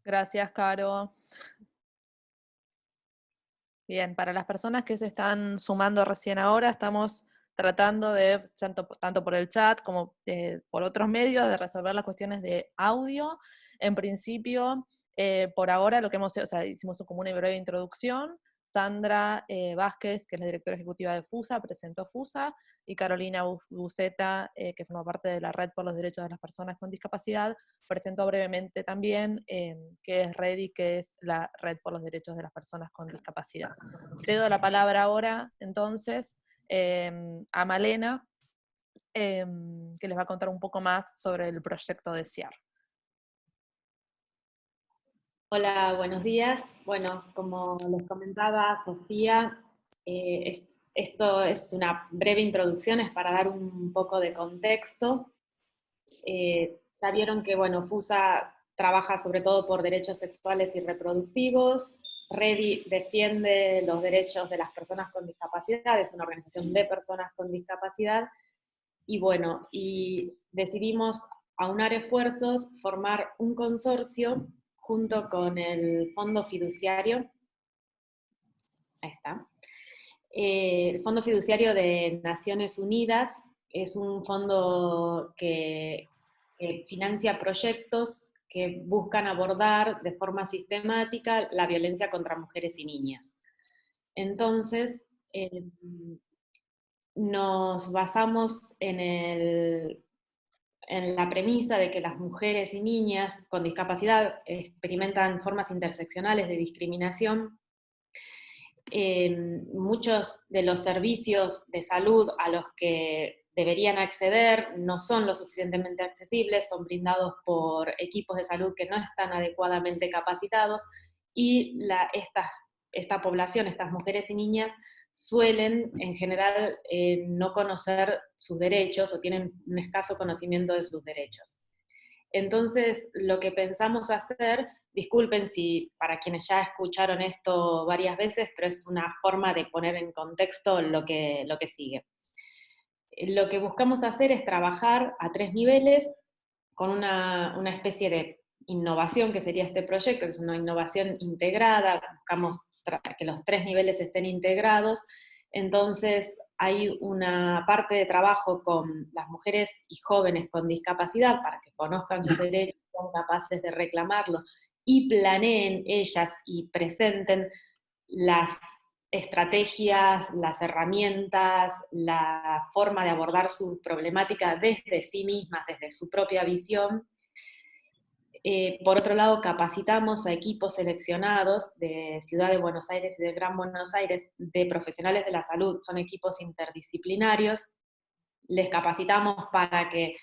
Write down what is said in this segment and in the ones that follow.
Gracias, Caro. Bien, para las personas que se están sumando recién ahora, estamos tratando de, tanto por el chat como por otros medios, de resolver las cuestiones de audio. En principio, por ahora lo que hemos hecho, o sea, hicimos como una breve introducción. Sandra Vázquez, que es la directora ejecutiva de FUSA, presentó FUSA, y Carolina Buceta, que forma parte de la Red por los Derechos de las Personas con Discapacidad, presentó brevemente también qué es REDI, que es la Red por los Derechos de las Personas con Discapacidad. Cedo la palabra ahora, entonces, a Malena, que les va a contar un poco más sobre el proyecto de CIAR. Hola, buenos días. Bueno, como les comentaba Sofía, esto es una breve introducción, es para dar un poco de contexto. Ya vieron que, bueno, FUSA trabaja sobre todo por derechos sexuales y reproductivos. REDI defiende los derechos de las personas con discapacidad, es una organización de personas con discapacidad. Y bueno, y decidimos aunar esfuerzos, formar un consorcio junto con el Fondo Fiduciario, ahí está, el Fondo Fiduciario de Naciones Unidas. Es un fondo que financia proyectos que buscan abordar de forma sistemática la violencia contra mujeres y niñas. Entonces, nos basamos en la premisa de que las mujeres y niñas con discapacidad experimentan formas interseccionales de discriminación. Muchos de los servicios de salud a los que deberían acceder no son lo suficientemente accesibles, son brindados por equipos de salud que no están adecuadamente capacitados, y esta población, estas mujeres y niñas, suelen en general no conocer sus derechos o tienen un escaso conocimiento de sus derechos. Entonces, lo que pensamos hacer, disculpen si para quienes ya escucharon esto varias veces, pero es una forma de poner en contexto lo que sigue. Lo que buscamos hacer es trabajar a 3 niveles con una especie de innovación que sería este proyecto, que es una innovación integrada. Buscamos que los 3 niveles estén integrados. Entonces hay una parte de trabajo con las mujeres y jóvenes con discapacidad para que conozcan sus derechos, sean capaces de reclamarlos y planeen ellas y presenten las estrategias, las herramientas, la forma de abordar su problemática desde sí mismas, desde su propia visión. Por otro lado, capacitamos a equipos seleccionados de Ciudad de Buenos Aires y de Gran Buenos Aires, de profesionales de la salud, son equipos interdisciplinarios. Les capacitamos para que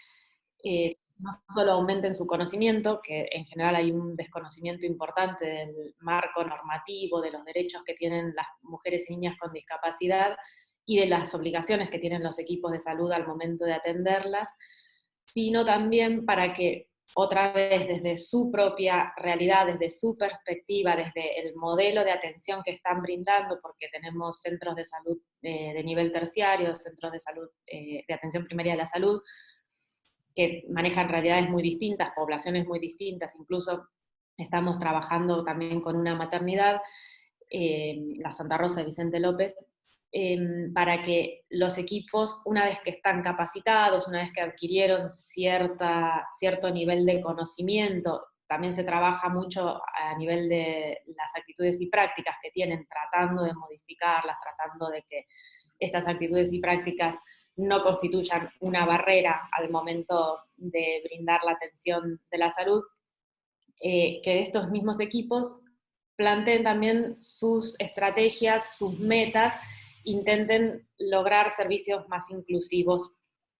no solo aumenten su conocimiento, que en general hay un desconocimiento importante del marco normativo, de los derechos que tienen las mujeres y niñas con discapacidad y de las obligaciones que tienen los equipos de salud al momento de atenderlas, sino también para que otra vez desde su propia realidad, desde su perspectiva, desde el modelo de atención que están brindando, porque tenemos centros de salud de nivel terciario, centros de salud de atención primaria de la salud, que manejan realidades muy distintas, poblaciones muy distintas. Incluso estamos trabajando también con una maternidad, la Santa Rosa de Vicente López, para que los equipos, una vez que están capacitados, una vez que adquirieron cierto nivel de conocimiento, también se trabaja mucho a nivel de las actitudes y prácticas que tienen, tratando de modificarlas, tratando de que estas actitudes y prácticas no constituyan una barrera al momento de brindar la atención de la salud, que estos mismos equipos planteen también sus estrategias, sus metas, intenten lograr servicios más inclusivos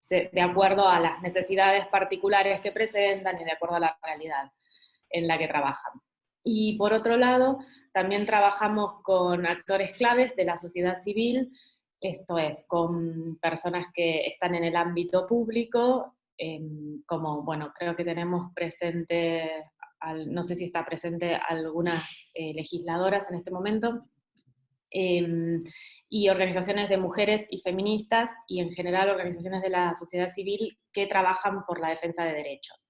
de acuerdo a las necesidades particulares que presentan y de acuerdo a la realidad en la que trabajan. Y por otro lado, también trabajamos con actores claves de la sociedad civil, esto es, con personas que están en el ámbito público, como, bueno, creo que tenemos presente, no sé si está presente algunas legisladoras en este momento, y organizaciones de mujeres y feministas, y en general organizaciones de la sociedad civil que trabajan por la defensa de derechos.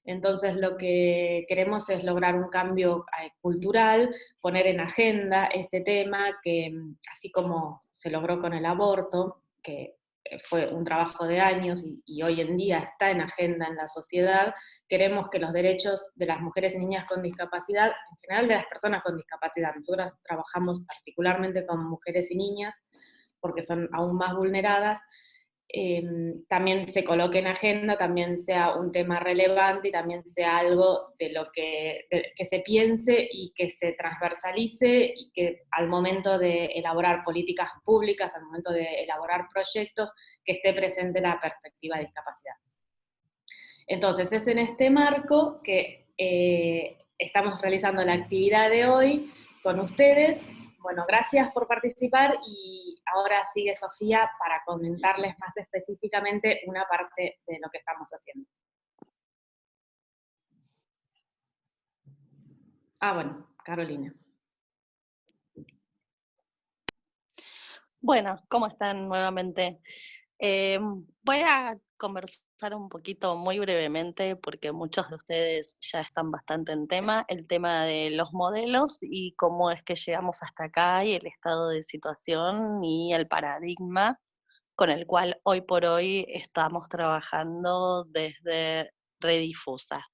Entonces lo que queremos es lograr un cambio cultural, poner en agenda este tema que, así como se logró con el aborto, que fue un trabajo de años y hoy en día está en agenda en la sociedad, queremos que los derechos de las mujeres y niñas con discapacidad, en general de las personas con discapacidad, nosotras trabajamos particularmente con mujeres y niñas, porque son aún más vulneradas, también se coloque en agenda, también sea un tema relevante y también sea algo de lo que se piense y que se transversalice y que al momento de elaborar políticas públicas, al momento de elaborar proyectos, que esté presente la perspectiva de discapacidad. Entonces es en este marco que estamos realizando la actividad de hoy con ustedes. Bueno, gracias por participar y ahora sigue Sofía para comentarles más específicamente una parte de lo que estamos haciendo. Bueno, Carolina. Bueno, ¿cómo están nuevamente? Voy a conversar un poquito muy brevemente porque muchos de ustedes ya están bastante en tema, el tema de los modelos y cómo es que llegamos hasta acá y el estado de situación y el paradigma con el cual hoy por hoy estamos trabajando desde Redifusa.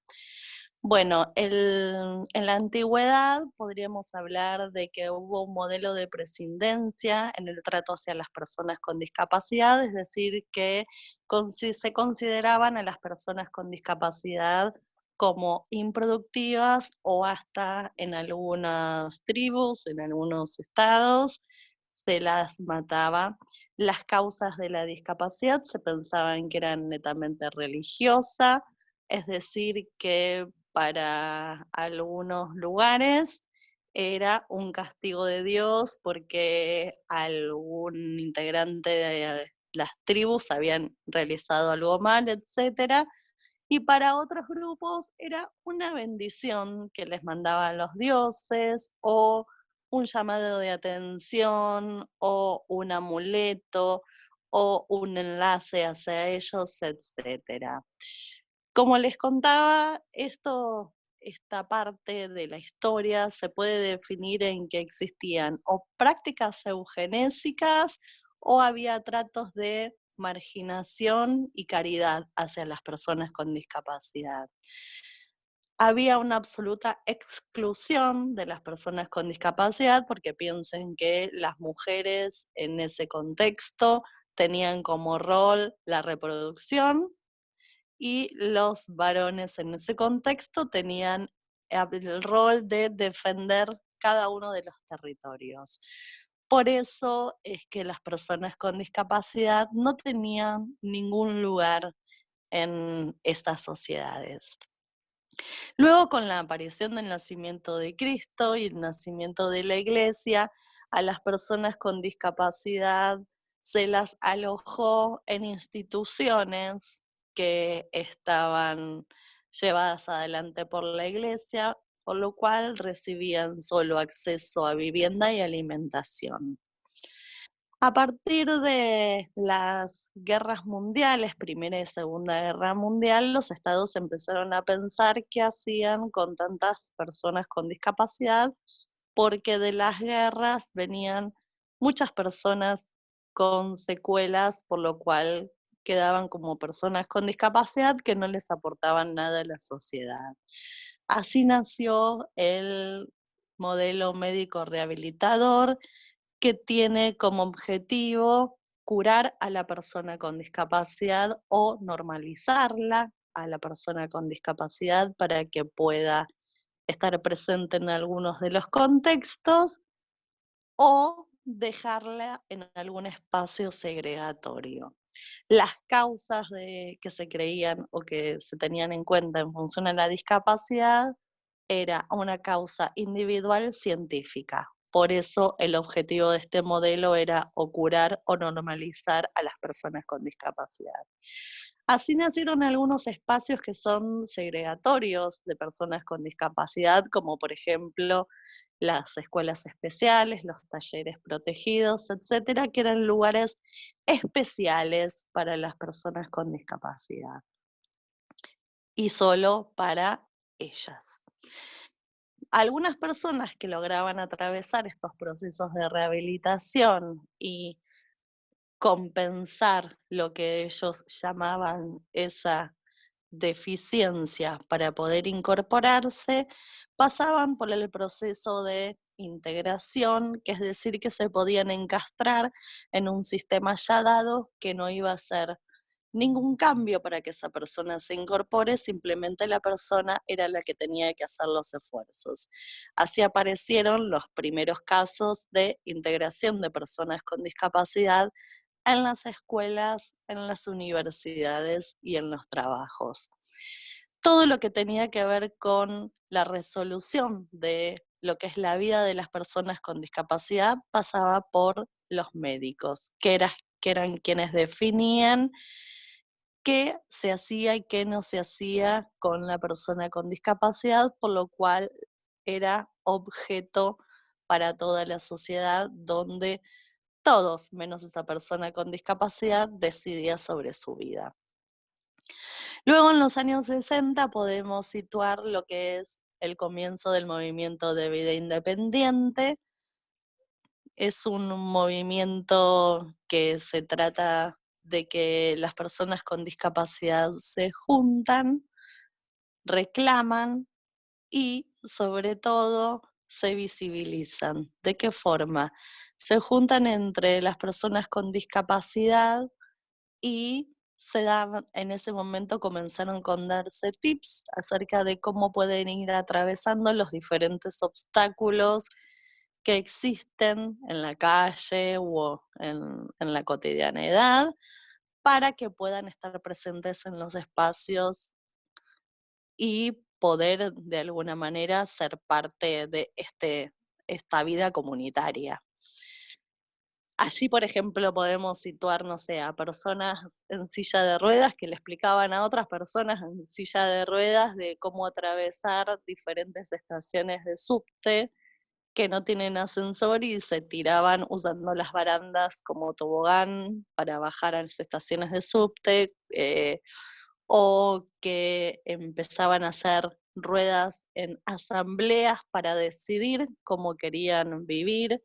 Bueno, en la antigüedad podríamos hablar de que hubo un modelo de prescindencia en el trato hacia las personas con discapacidad, es decir, que se consideraban a las personas con discapacidad como improductivas o hasta en algunas tribus, en algunos estados, se las mataba. Las causas de la discapacidad se pensaban que eran netamente religiosas, es decir, que para algunos lugares era un castigo de Dios porque algún integrante de las tribus habían realizado algo mal, etc. Y para otros grupos era una bendición que les mandaban los dioses o un llamado de atención o un amuleto o un enlace hacia ellos, etc. Como les contaba, esta parte de la historia se puede definir en que existían o prácticas eugenésicas o había tratos de marginación y caridad hacia las personas con discapacidad. Había una absoluta exclusión de las personas con discapacidad porque piensen que las mujeres en ese contexto tenían como rol la reproducción y los varones en ese contexto tenían el rol de defender cada uno de los territorios. Por eso es que las personas con discapacidad no tenían ningún lugar en estas sociedades. Luego, con la aparición del nacimiento de Cristo y el nacimiento de la Iglesia, a las personas con discapacidad se las alojó en instituciones que estaban llevadas adelante por la Iglesia, por lo cual recibían solo acceso a vivienda y alimentación. A partir de las guerras mundiales, Primera y Segunda Guerra Mundial, los estados empezaron a pensar qué hacían con tantas personas con discapacidad, porque de las guerras venían muchas personas con secuelas, por lo cual quedaban como personas con discapacidad que no les aportaban nada a la sociedad. Así nació el modelo médico rehabilitador, que tiene como objetivo curar a la persona con discapacidad o normalizarla a la persona con discapacidad para que pueda estar presente en algunos de los contextos o dejarla en algún espacio segregatorio. Las causas que se creían o que se tenían en cuenta en función a la discapacidad era una causa individual científica. Por eso el objetivo de este modelo era o curar o normalizar a las personas con discapacidad. Así nacieron algunos espacios que son segregatorios de personas con discapacidad, como por ejemplo las escuelas especiales, los talleres protegidos, etcétera, que eran lugares especiales para las personas con discapacidad. y solo para ellas. Algunas personas que lograban atravesar estos procesos de rehabilitación y compensar lo que ellos llamaban esa deficiencia para poder incorporarse, pasaban por el proceso de integración, que es decir, que se podían encastrar en un sistema ya dado que no iba a ser ningún cambio para que esa persona se incorpore, simplemente la persona era la que tenía que hacer los esfuerzos. Así aparecieron los primeros casos de integración de personas con discapacidad en las escuelas, en las universidades y en los trabajos. Todo lo que tenía que ver con la resolución de lo que es la vida de las personas con discapacidad pasaba por los médicos, que eran quienes definían qué se hacía y qué no se hacía con la persona con discapacidad, por lo cual era objeto para toda la sociedad donde todos, menos esa persona con discapacidad, decidía sobre su vida. Luego, en los años 60, podemos situar lo que es el comienzo del movimiento de vida independiente. Es un movimiento que se trata de que las personas con discapacidad se juntan, reclaman y, sobre todo, se visibilizan. ¿De qué forma? Se juntan entre las personas con discapacidad y en ese momento comenzaron con darse tips acerca de cómo pueden ir atravesando los diferentes obstáculos que existen en la calle o en la cotidianidad para que puedan estar presentes en los espacios y poder de alguna manera ser parte de esta vida comunitaria. Allí, por ejemplo, podemos situar, no sé, a personas en silla de ruedas que le explicaban a otras personas en silla de ruedas de cómo atravesar diferentes estaciones de subte que no tienen ascensor y se tiraban usando las barandas como tobogán para bajar a las estaciones de subte, o que empezaban a hacer ruedas en asambleas para decidir cómo querían vivir,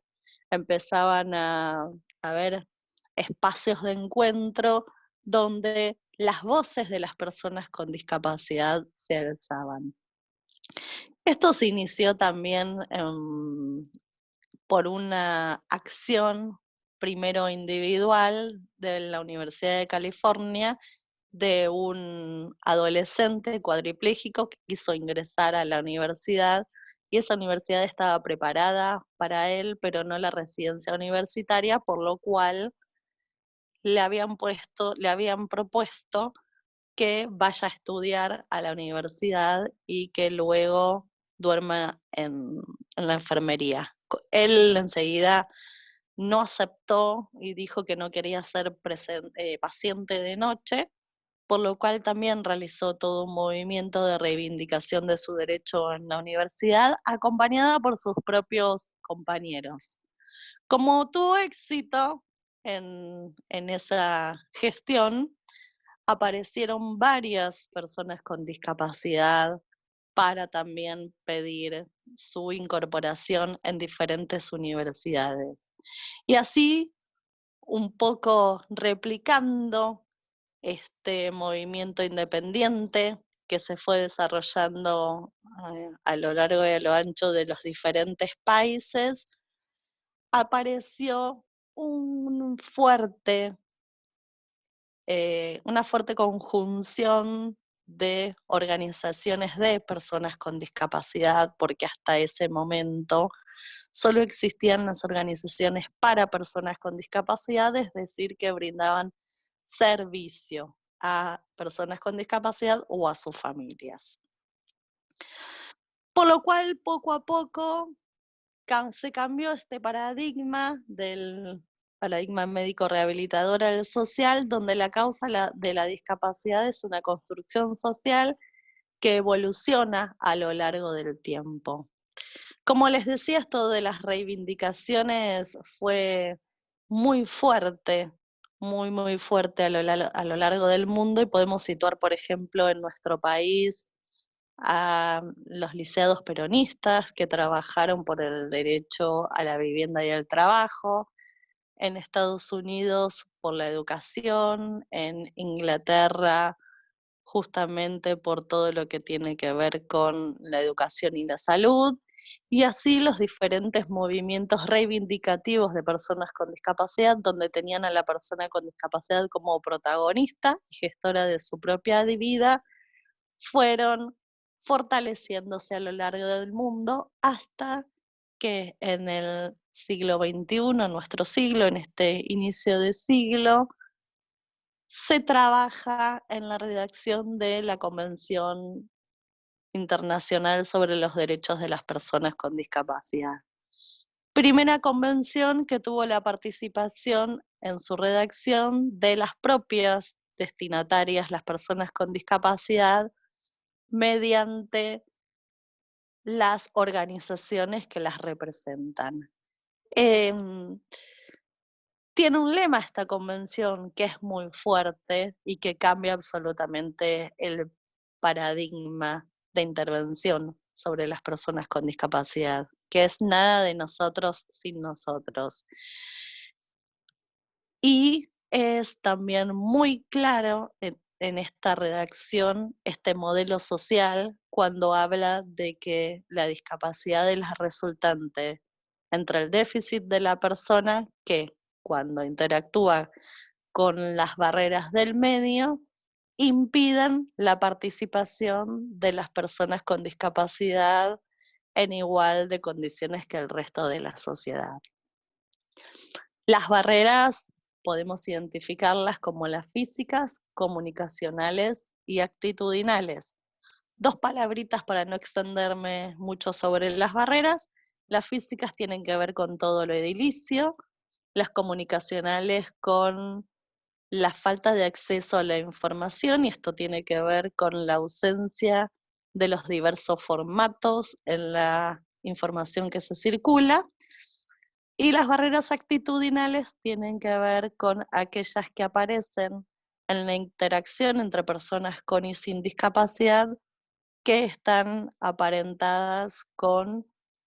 empezaban a haber espacios de encuentro donde las voces de las personas con discapacidad se alzaban. Esto se inició también por una acción primero individual de la Universidad de California de un adolescente cuadripléjico que quiso ingresar a la universidad y esa universidad estaba preparada para él, pero no la residencia universitaria, por lo cual le habían propuesto que vaya a estudiar a la universidad y que luego duerma en la enfermería. Él enseguida no aceptó y dijo que no quería ser paciente de noche, por lo cual también realizó todo un movimiento de reivindicación de su derecho en la universidad, acompañada por sus propios compañeros. Como tuvo éxito en esa gestión, aparecieron varias personas con discapacidad para también pedir su incorporación en diferentes universidades. Y así, un poco replicando este movimiento independiente que se fue desarrollando a lo largo y a lo ancho de los diferentes países, apareció un una fuerte conjunción de organizaciones de personas con discapacidad, porque hasta ese momento solo existían las organizaciones para personas con discapacidad, es decir, que brindaban servicio a personas con discapacidad o a sus familias. Por lo cual, poco a poco, se cambió este paradigma del paradigma médico rehabilitador al social, donde la causa de la discapacidad es una construcción social que evoluciona a lo largo del tiempo. Como les decía, esto de las reivindicaciones fue muy fuerte, muy, muy fuerte a lo largo del mundo, y podemos situar, por ejemplo, en nuestro país a los liceados peronistas que trabajaron por el derecho a la vivienda y al trabajo, en Estados Unidos por la educación, en Inglaterra justamente por todo lo que tiene que ver con la educación y la salud, y así los diferentes movimientos reivindicativos de personas con discapacidad, donde tenían a la persona con discapacidad como protagonista y gestora de su propia vida, fueron fortaleciéndose a lo largo del mundo hasta que en el siglo XXI, nuestro siglo, en este inicio de siglo, se trabaja en la redacción de la Convención Internacional sobre los Derechos de las Personas con Discapacidad. Primera convención que tuvo la participación en su redacción de las propias destinatarias, las personas con discapacidad, mediante las organizaciones que las representan. Tiene un lema esta convención que es muy fuerte y que cambia absolutamente el paradigma de intervención sobre las personas con discapacidad, que es nada de nosotros sin nosotros. Y es también muy claro en esta redacción este modelo social cuando habla de que la discapacidad es la resultante entre el déficit de la persona que cuando interactúa con las barreras del medio impiden la participación de las personas con discapacidad en igual de condiciones que el resto de la sociedad. Las barreras podemos identificarlas como las físicas, comunicacionales y actitudinales. Dos palabritas para no extenderme mucho sobre las barreras. Las físicas tienen que ver con todo lo edilicio, las comunicacionales con la falta de acceso a la información, y esto tiene que ver con la ausencia de los diversos formatos en la información que se circula. Y las barreras actitudinales tienen que ver con aquellas que aparecen en la interacción entre personas con y sin discapacidad, que están aparentadas con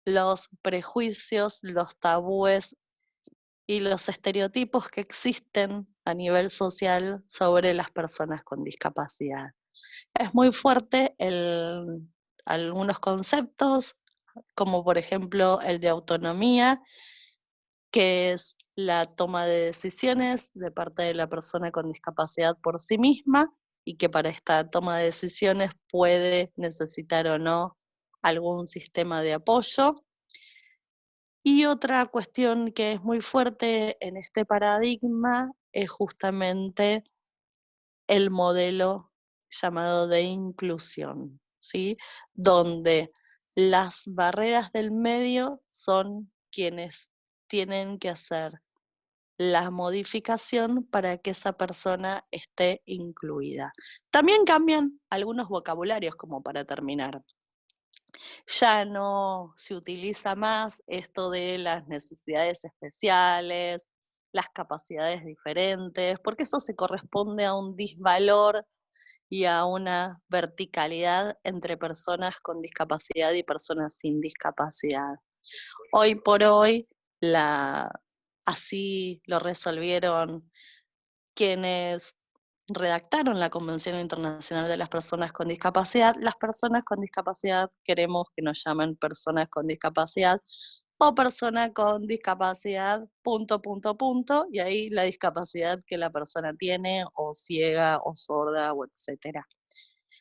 los prejuicios, los tabúes y los estereotipos que existen a nivel social sobre las personas con discapacidad. Es muy fuerte algunos conceptos, como por ejemplo el de autonomía, que es la toma de decisiones de parte de la persona con discapacidad por sí misma, y que para esta toma de decisiones puede necesitar o no algún sistema de apoyo. Y otra cuestión que es muy fuerte en este paradigma es justamente el modelo llamado de inclusión, ¿sí? Donde las barreras del medio son quienes tienen que hacer la modificación para que esa persona esté incluida. También cambian algunos vocabularios, como para terminar. Ya no se utiliza más esto de las necesidades especiales, las capacidades diferentes, porque eso se corresponde a un disvalor y a una verticalidad entre personas con discapacidad y personas sin discapacidad. Hoy por hoy, así lo resolvieron quienes redactaron la Convención Internacional de las Personas con Discapacidad. Las personas con discapacidad queremos que nos llamen personas con discapacidad o persona con discapacidad, punto, punto, punto, y ahí la discapacidad que la persona tiene, o ciega, o sorda, o etcétera.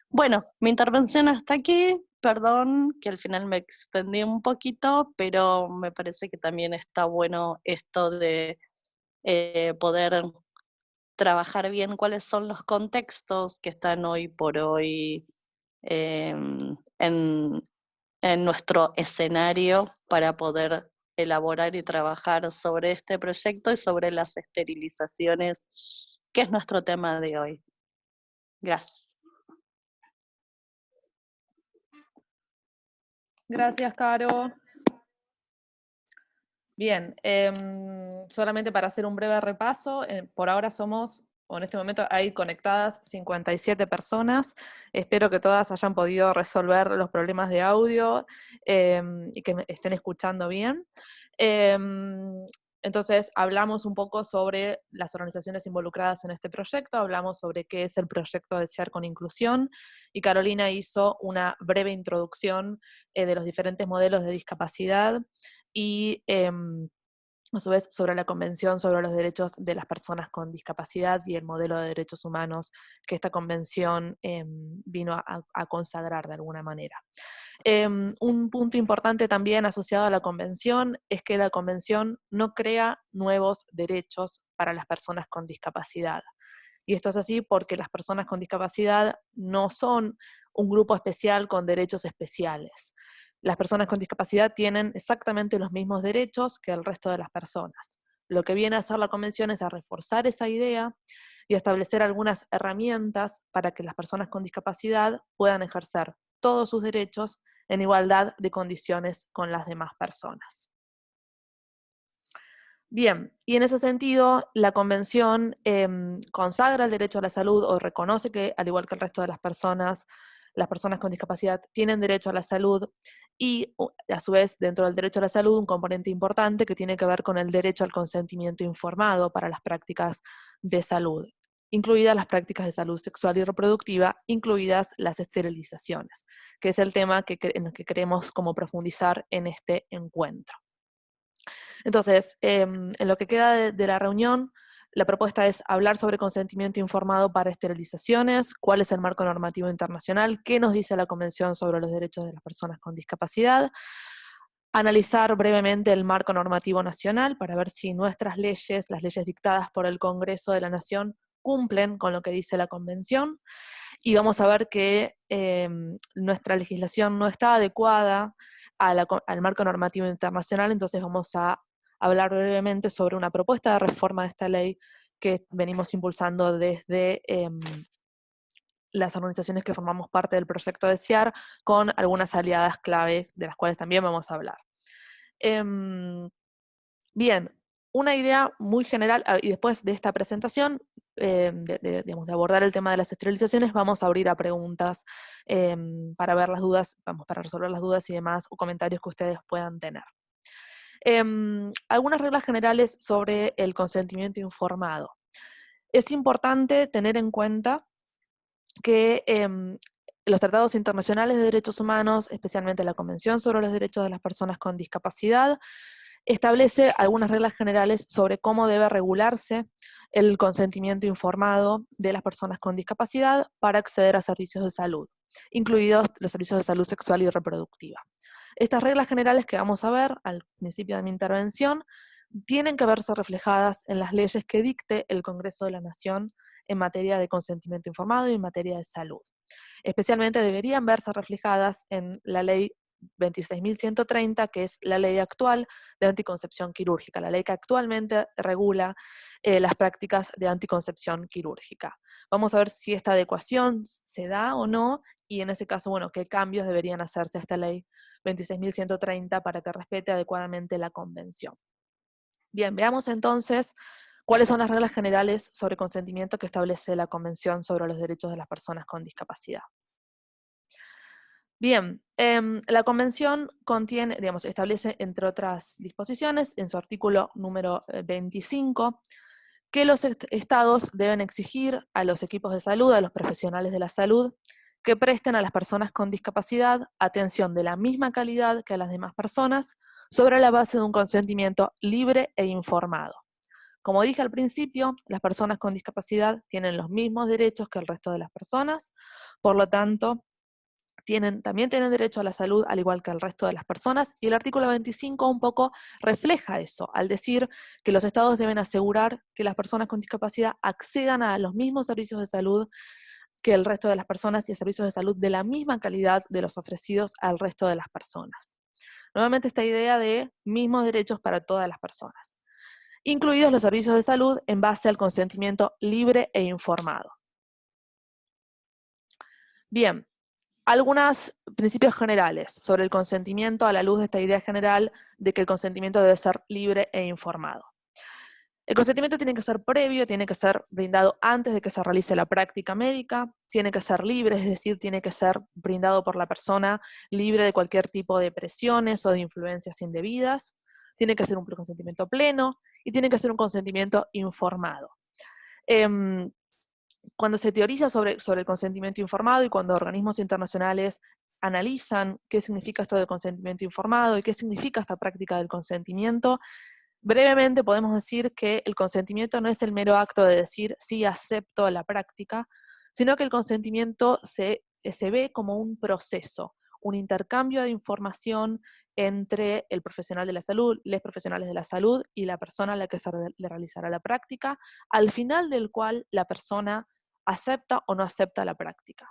Bueno, mi intervención hasta aquí. Perdón que al final me extendí un poquito, pero me parece que también está bueno esto de poder trabajar bien cuáles son los contextos que están hoy por hoy en nuestro escenario para poder elaborar y trabajar sobre este proyecto y sobre las esterilizaciones, que es nuestro tema de hoy. Gracias. Gracias, Caro. Bien, solamente para hacer un breve repaso, por ahora somos, o en este momento hay conectadas 57 personas. Espero que todas hayan podido resolver los problemas de audio y que me estén escuchando bien. Entonces, hablamos un poco sobre las organizaciones involucradas en este proyecto, hablamos sobre qué es el proyecto Desear con Inclusión, y Carolina hizo una breve introducción de los diferentes modelos de discapacidad y a su vez sobre la Convención sobre los Derechos de las Personas con Discapacidad y el modelo de derechos humanos que esta convención vino a consagrar de alguna manera. Un punto importante también asociado a la convención es que la convención no crea nuevos derechos para las personas con discapacidad. Y esto es así porque las personas con discapacidad no son un grupo especial con derechos especiales. Las personas con discapacidad tienen exactamente los mismos derechos que el resto de las personas. Lo que viene a hacer la convención es a reforzar esa idea y a establecer algunas herramientas para que las personas con discapacidad puedan ejercer todos sus derechos en igualdad de condiciones con las demás personas. Bien, y en ese sentido, la Convención consagra el derecho a la salud o reconoce que, al igual que el resto de las personas con discapacidad tienen derecho a la salud y, a su vez, dentro del derecho a la salud, un componente importante que tiene que ver con el derecho al consentimiento informado para las prácticas de salud, incluidas las prácticas de salud sexual y reproductiva, incluidas las esterilizaciones, que es el tema en el que queremos como profundizar en este encuentro. Entonces, en lo que queda de la reunión, la propuesta es hablar sobre consentimiento informado para esterilizaciones, cuál es el marco normativo internacional, qué nos dice la Convención sobre los Derechos de las Personas con Discapacidad, analizar brevemente el marco normativo nacional para ver si nuestras leyes, las leyes dictadas por el Congreso de la Nación, cumplen con lo que dice la Convención, y vamos a ver que nuestra legislación no está adecuada al marco normativo internacional, entonces vamos a hablar brevemente sobre una propuesta de reforma de esta ley que venimos impulsando desde las organizaciones que formamos parte del proyecto Desear, con algunas aliadas clave de las cuales también vamos a hablar. Bien, una idea muy general, y después de esta presentación, digamos, de abordar el tema de las esterilizaciones, vamos a abrir a preguntas para ver las dudas, para resolver las dudas y demás, o comentarios que ustedes puedan tener. Algunas reglas generales sobre el consentimiento informado. Es importante tener en cuenta que los tratados internacionales de derechos humanos, especialmente la Convención sobre los Derechos de las Personas con Discapacidad, establece algunas reglas generales sobre cómo debe regularse el consentimiento informado de las personas con discapacidad para acceder a servicios de salud, incluidos los servicios de salud sexual y reproductiva. Estas reglas generales que vamos a ver al principio de mi intervención tienen que verse reflejadas en las leyes que dicte el Congreso de la Nación en materia de consentimiento informado y en materia de salud. Especialmente deberían verse reflejadas en la ley 26.130, que es la ley actual de anticoncepción quirúrgica, la ley que actualmente regula las prácticas de anticoncepción quirúrgica. Vamos a ver si esta adecuación se da o no, y en ese caso, bueno, qué cambios deberían hacerse a esta ley 26.130 para que respete adecuadamente la convención. Bien, veamos entonces cuáles son las reglas generales sobre consentimiento que establece la Convención sobre los Derechos de las Personas con Discapacidad. Bien, la Convención contiene, digamos, establece, entre otras disposiciones, en su artículo número 25, que los estados deben exigir a los equipos de salud, a los profesionales de la salud, que presten a las personas con discapacidad atención de la misma calidad que a las demás personas, sobre la base de un consentimiento libre e informado. Como dije al principio, las personas con discapacidad tienen los mismos derechos que el resto de las personas, por lo tanto, también tienen derecho a la salud al igual que el resto de las personas, y el artículo 25 un poco refleja eso, al decir que los estados deben asegurar que las personas con discapacidad accedan a los mismos servicios de salud que el resto de las personas y a servicios de salud de la misma calidad de los ofrecidos al resto de las personas. Nuevamente esta idea de mismos derechos para todas las personas, incluidos los servicios de salud en base al consentimiento libre e informado. Bien, algunos principios generales sobre el consentimiento a la luz de esta idea general de que el consentimiento debe ser libre e informado. El consentimiento tiene que ser previo, tiene que ser brindado antes de que se realice la práctica médica, tiene que ser libre, es decir, tiene que ser brindado por la persona libre de cualquier tipo de presiones o de influencias indebidas, tiene que ser un consentimiento pleno y tiene que ser un consentimiento informado. Cuando se teoriza sobre el consentimiento informado y cuando organismos internacionales analizan qué significa esto de consentimiento informado y qué significa esta práctica del consentimiento, brevemente podemos decir que el consentimiento no es el mero acto de decir sí acepto la práctica, sino que el consentimiento se ve como un proceso, un intercambio de información entre el profesional de la salud, los profesionales de la salud y la persona a la que se le realizará la práctica, al final del cual la persona acepta o no acepta la práctica.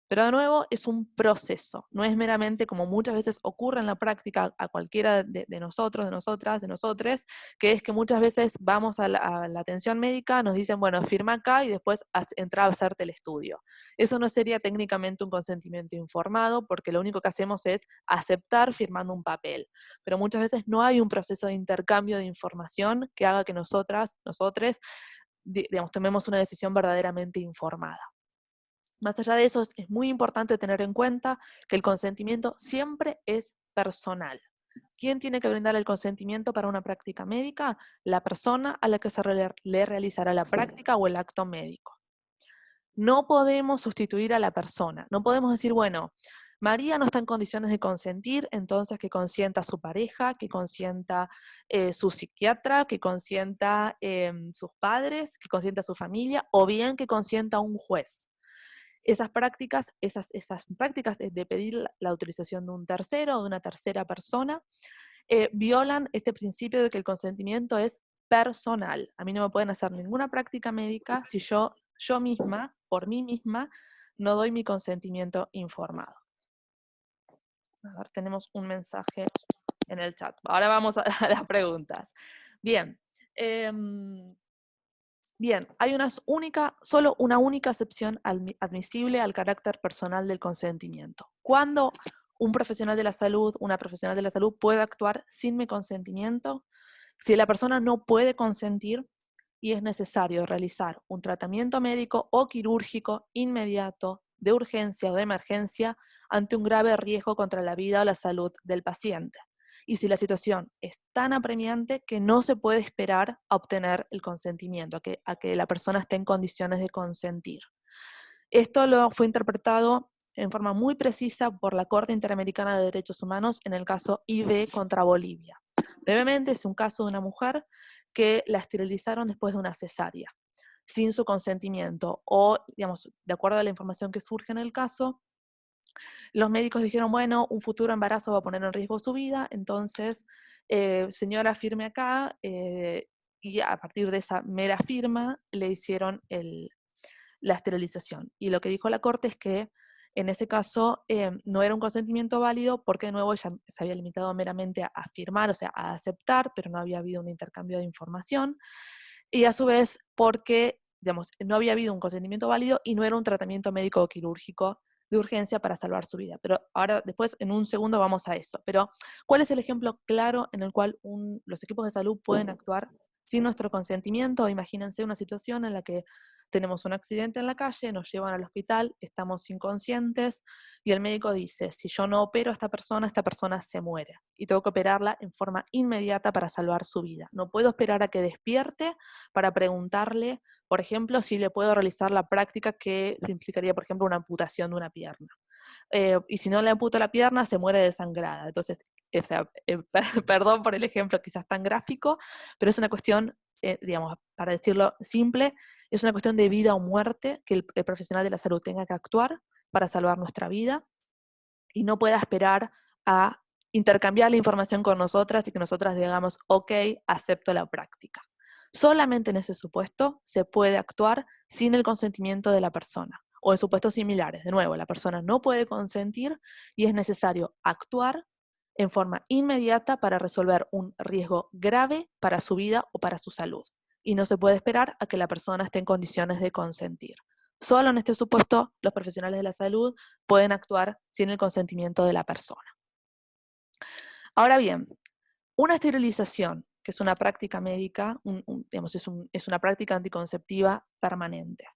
Pero de nuevo es un proceso, no es meramente como muchas veces ocurre en la práctica a cualquiera de nosotros, de nosotras, de nosotres, que es que muchas veces vamos a la atención médica, nos dicen, bueno, firma acá y después entra a hacerte el estudio. Eso no sería técnicamente un consentimiento informado, porque lo único que hacemos es aceptar firmando un papel. Pero muchas veces no hay un proceso de intercambio de información que haga que nosotras, nosotres, digamos, tomemos una decisión verdaderamente informada. Más allá de eso, es muy importante tener en cuenta que el consentimiento siempre es personal. ¿Quién tiene que brindar el consentimiento para una práctica médica? La persona a la que se le realizará la práctica o el acto médico. No podemos sustituir a la persona. No podemos decir, bueno, María no está en condiciones de consentir, entonces que consienta a su pareja, que consienta su psiquiatra, que consienta sus padres, que consienta a su familia, o bien que consienta a un juez. Esas prácticas de pedir la autorización de un tercero o de una tercera persona, violan este principio de que el consentimiento es personal. A mí no me pueden hacer ninguna práctica médica si yo misma, por mí misma, no doy mi consentimiento informado. A ver, tenemos un mensaje en el chat. Ahora vamos a las preguntas. Bien. Bien, hay solo una única excepción admisible al carácter personal del consentimiento. Cuando un profesional de la salud, una profesional de la salud puede actuar sin mi consentimiento, si la persona no puede consentir y es necesario realizar un tratamiento médico o quirúrgico inmediato, de urgencia o de emergencia, ante un grave riesgo contra la vida o la salud del paciente. Y si la situación es tan apremiante que no se puede esperar a obtener el consentimiento, a que la persona esté en condiciones de consentir. Esto fue interpretado en forma muy precisa por la Corte Interamericana de Derechos Humanos en el caso ID contra Bolivia. Brevemente, es un caso de una mujer que la esterilizaron después de una cesárea, sin su consentimiento, o, digamos, de acuerdo a la información que surge en el caso, los médicos dijeron, bueno, un futuro embarazo va a poner en riesgo su vida, entonces, señora, firme acá, y a partir de esa mera firma le hicieron la esterilización. Y lo que dijo la Corte es que en ese caso no era un consentimiento válido porque de nuevo ella se había limitado meramente a firmar, o sea, a aceptar, pero no había habido un intercambio de información. Y a su vez porque, digamos, no había habido un consentimiento válido y no era un tratamiento médico o quirúrgico de urgencia para salvar su vida. Pero ahora, después, en un segundo vamos a eso. Pero, ¿cuál es el ejemplo claro en el cual los equipos de salud pueden actuar sin nuestro consentimiento? Imagínense una situación en la que tenemos un accidente en la calle, nos llevan al hospital, estamos inconscientes, y el médico dice, si yo no opero a esta persona se muere. Y tengo que operarla en forma inmediata para salvar su vida. No puedo esperar a que despierte para preguntarle, por ejemplo, si le puedo realizar la práctica que implicaría, por ejemplo, una amputación de una pierna. Y si no le amputo la pierna, se muere desangrada. Entonces, o sea, perdón por el ejemplo quizás tan gráfico, pero es una cuestión, digamos, para decirlo simple, es una cuestión de vida o muerte que el profesional de la salud tenga que actuar para salvar nuestra vida y no pueda esperar a intercambiar la información con nosotras y que nosotras digamos, ok, acepto la práctica. Solamente en ese supuesto se puede actuar sin el consentimiento de la persona. O en supuestos similares, de nuevo, la persona no puede consentir y es necesario actuar en forma inmediata para resolver un riesgo grave para su vida o para su salud. Y no se puede esperar a que la persona esté en condiciones de consentir. Solo en este supuesto, los profesionales de la salud pueden actuar sin el consentimiento de la persona. Ahora bien, una esterilización que es una práctica médica, digamos, es una práctica anticonceptiva permanente.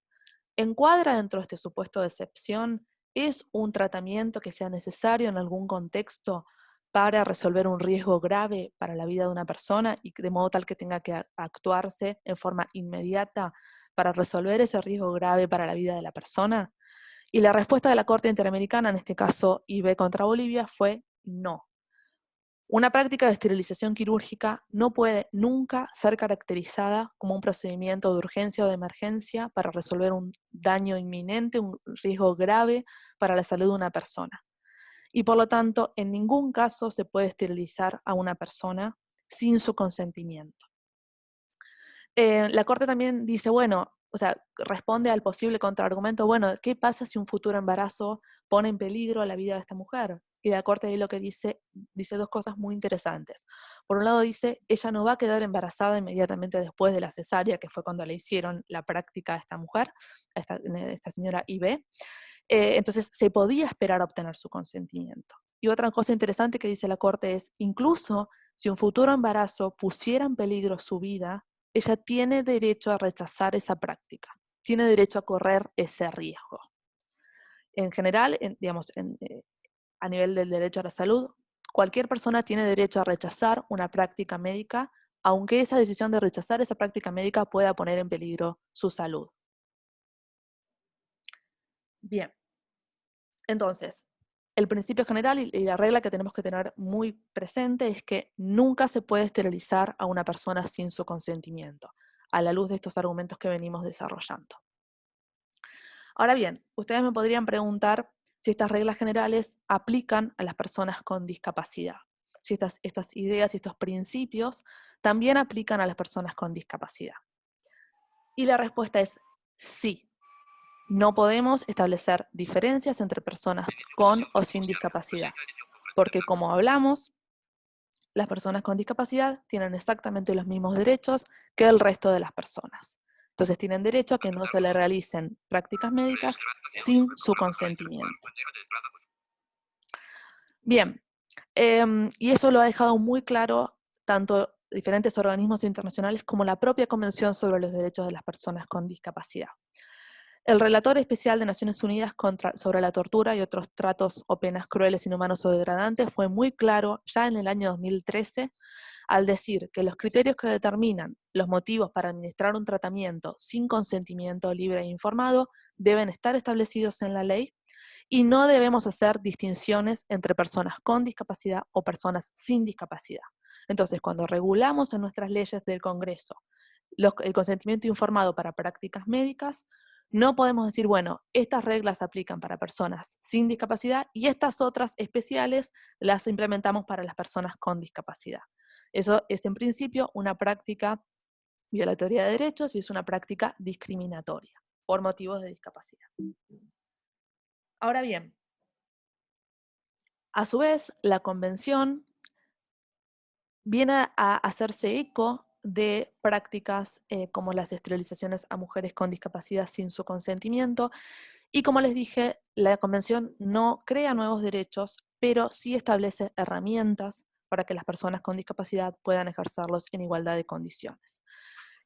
¿Encuadra dentro de este supuesto de excepción? ¿Es un tratamiento que sea necesario en algún contexto para resolver un riesgo grave para la vida de una persona y de modo tal que tenga que actuarse en forma inmediata para resolver ese riesgo grave para la vida de la persona? Y la respuesta de la Corte Interamericana, en este caso IB contra Bolivia, fue no. Una práctica de esterilización quirúrgica no puede nunca ser caracterizada como un procedimiento de urgencia o de emergencia para resolver un daño inminente, un riesgo grave para la salud de una persona. Y por lo tanto, en ningún caso se puede esterilizar a una persona sin su consentimiento. La Corte también dice, bueno, o sea, responde al posible contraargumento, bueno, ¿qué pasa si un futuro embarazo pone en peligro la vida de esta mujer? Y la Corte ahí lo que dice dos cosas muy interesantes. Por un lado dice, ella no va a quedar embarazada inmediatamente después de la cesárea, que fue cuando le hicieron la práctica a esta mujer, a esta señora IB. Entonces se podía esperar a obtener su consentimiento. Y otra cosa interesante que dice la Corte es, incluso si un futuro embarazo pusiera en peligro su vida, ella tiene derecho a rechazar esa práctica, tiene derecho a correr ese riesgo. En general, a nivel del derecho a la salud, cualquier persona tiene derecho a rechazar una práctica médica, aunque esa decisión de rechazar esa práctica médica pueda poner en peligro su salud. Bien, entonces, el principio general y la regla que tenemos que tener muy presente es que nunca se puede esterilizar a una persona sin su consentimiento, a la luz de estos argumentos que venimos desarrollando. Ahora bien, ustedes me podrían preguntar si estas reglas generales aplican a las personas con discapacidad, si estas ideas y estos principios también aplican a las personas con discapacidad. Y la respuesta es sí. No podemos establecer diferencias entre personas con o sin discapacidad, porque como hablamos, las personas con discapacidad tienen exactamente los mismos derechos que el resto de las personas. Entonces tienen derecho a que no se le realicen prácticas médicas sin su consentimiento. Bien, y eso lo ha dejado muy claro tanto diferentes organismos internacionales como la propia Convención sobre los Derechos de las Personas con Discapacidad. El relator especial de Naciones Unidas sobre la tortura y otros tratos o penas crueles, inhumanos o degradantes fue muy claro ya en el año 2013 al decir que los criterios que determinan los motivos para administrar un tratamiento sin consentimiento libre e informado deben estar establecidos en la ley y no debemos hacer distinciones entre personas con discapacidad o personas sin discapacidad. Entonces, cuando regulamos en nuestras leyes del Congreso el consentimiento informado para prácticas médicas, no podemos decir, bueno, estas reglas aplican para personas sin discapacidad y estas otras especiales las implementamos para las personas con discapacidad. Eso es en principio una práctica violatoria de derechos y es una práctica discriminatoria por motivos de discapacidad. Ahora bien, a su vez, la Convención viene a hacerse eco de prácticas como las esterilizaciones a mujeres con discapacidad sin su consentimiento, y como les dije, la Convención no crea nuevos derechos, pero sí establece herramientas para que las personas con discapacidad puedan ejercerlos en igualdad de condiciones.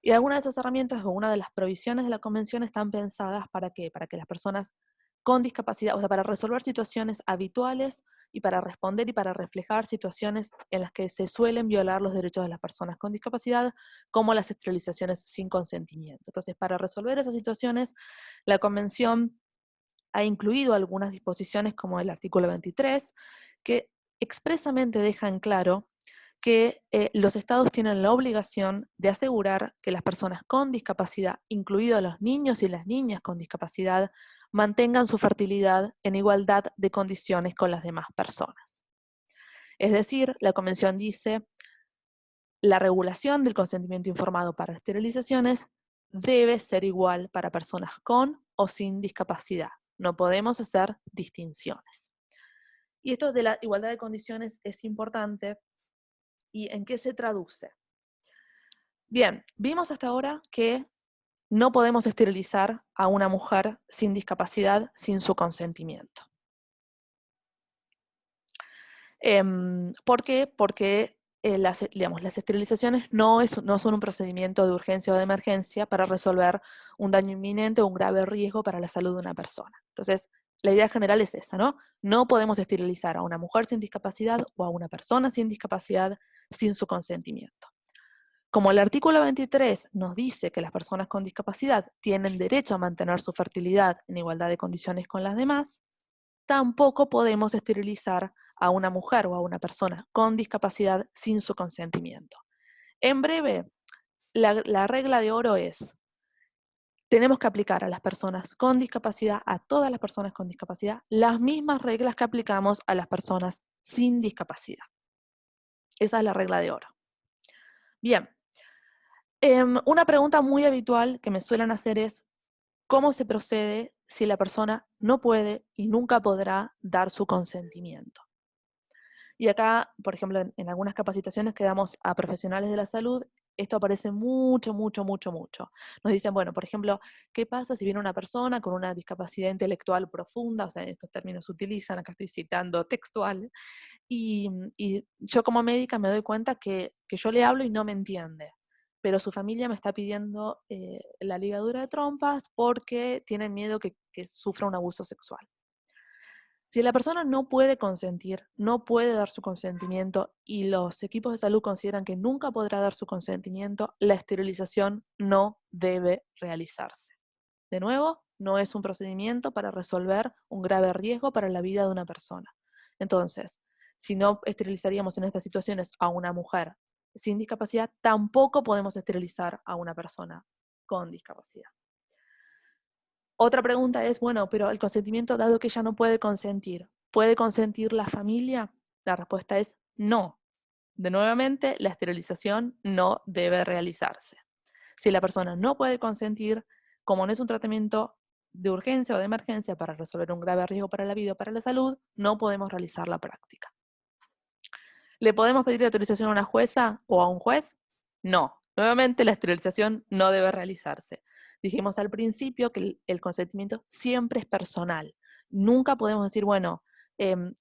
Y algunas de esas herramientas o una de las provisiones de la Convención están pensadas ¿para qué? Para que las personas con discapacidad, o sea, para resolver situaciones habituales y para responder y para reflejar situaciones en las que se suelen violar los derechos de las personas con discapacidad, como las esterilizaciones sin consentimiento. Entonces, para resolver esas situaciones, la Convención ha incluido algunas disposiciones como el artículo 23, que expresamente dejan claro que los estados tienen la obligación de asegurar que las personas con discapacidad, incluidos los niños y las niñas con discapacidad, mantengan su fertilidad en igualdad de condiciones con las demás personas. Es decir, la Convención dice, la regulación del consentimiento informado para esterilizaciones debe ser igual para personas con o sin discapacidad. No podemos hacer distinciones. Y esto de la igualdad de condiciones es importante. ¿Y en qué se traduce? Bien, vimos hasta ahora que no podemos esterilizar a una mujer sin discapacidad sin su consentimiento. ¿Por qué? Porque las esterilizaciones no son un procedimiento de urgencia o de emergencia para resolver un daño inminente o un grave riesgo para la salud de una persona. Entonces, la idea general es esa, ¿no? No podemos esterilizar a una mujer sin discapacidad o a una persona sin discapacidad sin su consentimiento. Como el artículo 23 nos dice que las personas con discapacidad tienen derecho a mantener su fertilidad en igualdad de condiciones con las demás, tampoco podemos esterilizar a una mujer o a una persona con discapacidad sin su consentimiento. En breve, la regla de oro es: tenemos que aplicar a las personas con discapacidad, a todas las personas con discapacidad, las mismas reglas que aplicamos a las personas sin discapacidad. Esa es la regla de oro. Bien, una pregunta muy habitual que me suelen hacer es: ¿cómo se procede si la persona no puede y nunca podrá dar su consentimiento? Y acá, por ejemplo, en algunas capacitaciones que damos a profesionales de la salud, esto aparece mucho, mucho, mucho, mucho. Nos dicen, bueno, por ejemplo, ¿qué pasa si viene una persona con una discapacidad intelectual profunda? O sea, estos términos se utilizan, acá estoy citando textual, y yo como médica me doy cuenta que yo le hablo y no me entiende, pero su familia me está pidiendo la ligadura de trompas porque tienen miedo que sufra un abuso sexual. Si la persona no puede consentir, no puede dar su consentimiento y los equipos de salud consideran que nunca podrá dar su consentimiento, la esterilización no debe realizarse. De nuevo, no es un procedimiento para resolver un grave riesgo para la vida de una persona. Entonces, si no esterilizaríamos en estas situaciones a una mujer sin discapacidad, tampoco podemos esterilizar a una persona con discapacidad. Otra pregunta es, bueno, pero el consentimiento, dado que ella no puede consentir, ¿puede consentir la familia? La respuesta es no. De nuevamente, la esterilización no debe realizarse. Si la persona no puede consentir, como no es un tratamiento de urgencia o de emergencia para resolver un grave riesgo para la vida o para la salud, no podemos realizar la práctica. ¿Le podemos pedir autorización a una jueza o a un juez? No. Nuevamente, la esterilización no debe realizarse. Dijimos al principio que el consentimiento siempre es personal. Nunca podemos decir, bueno,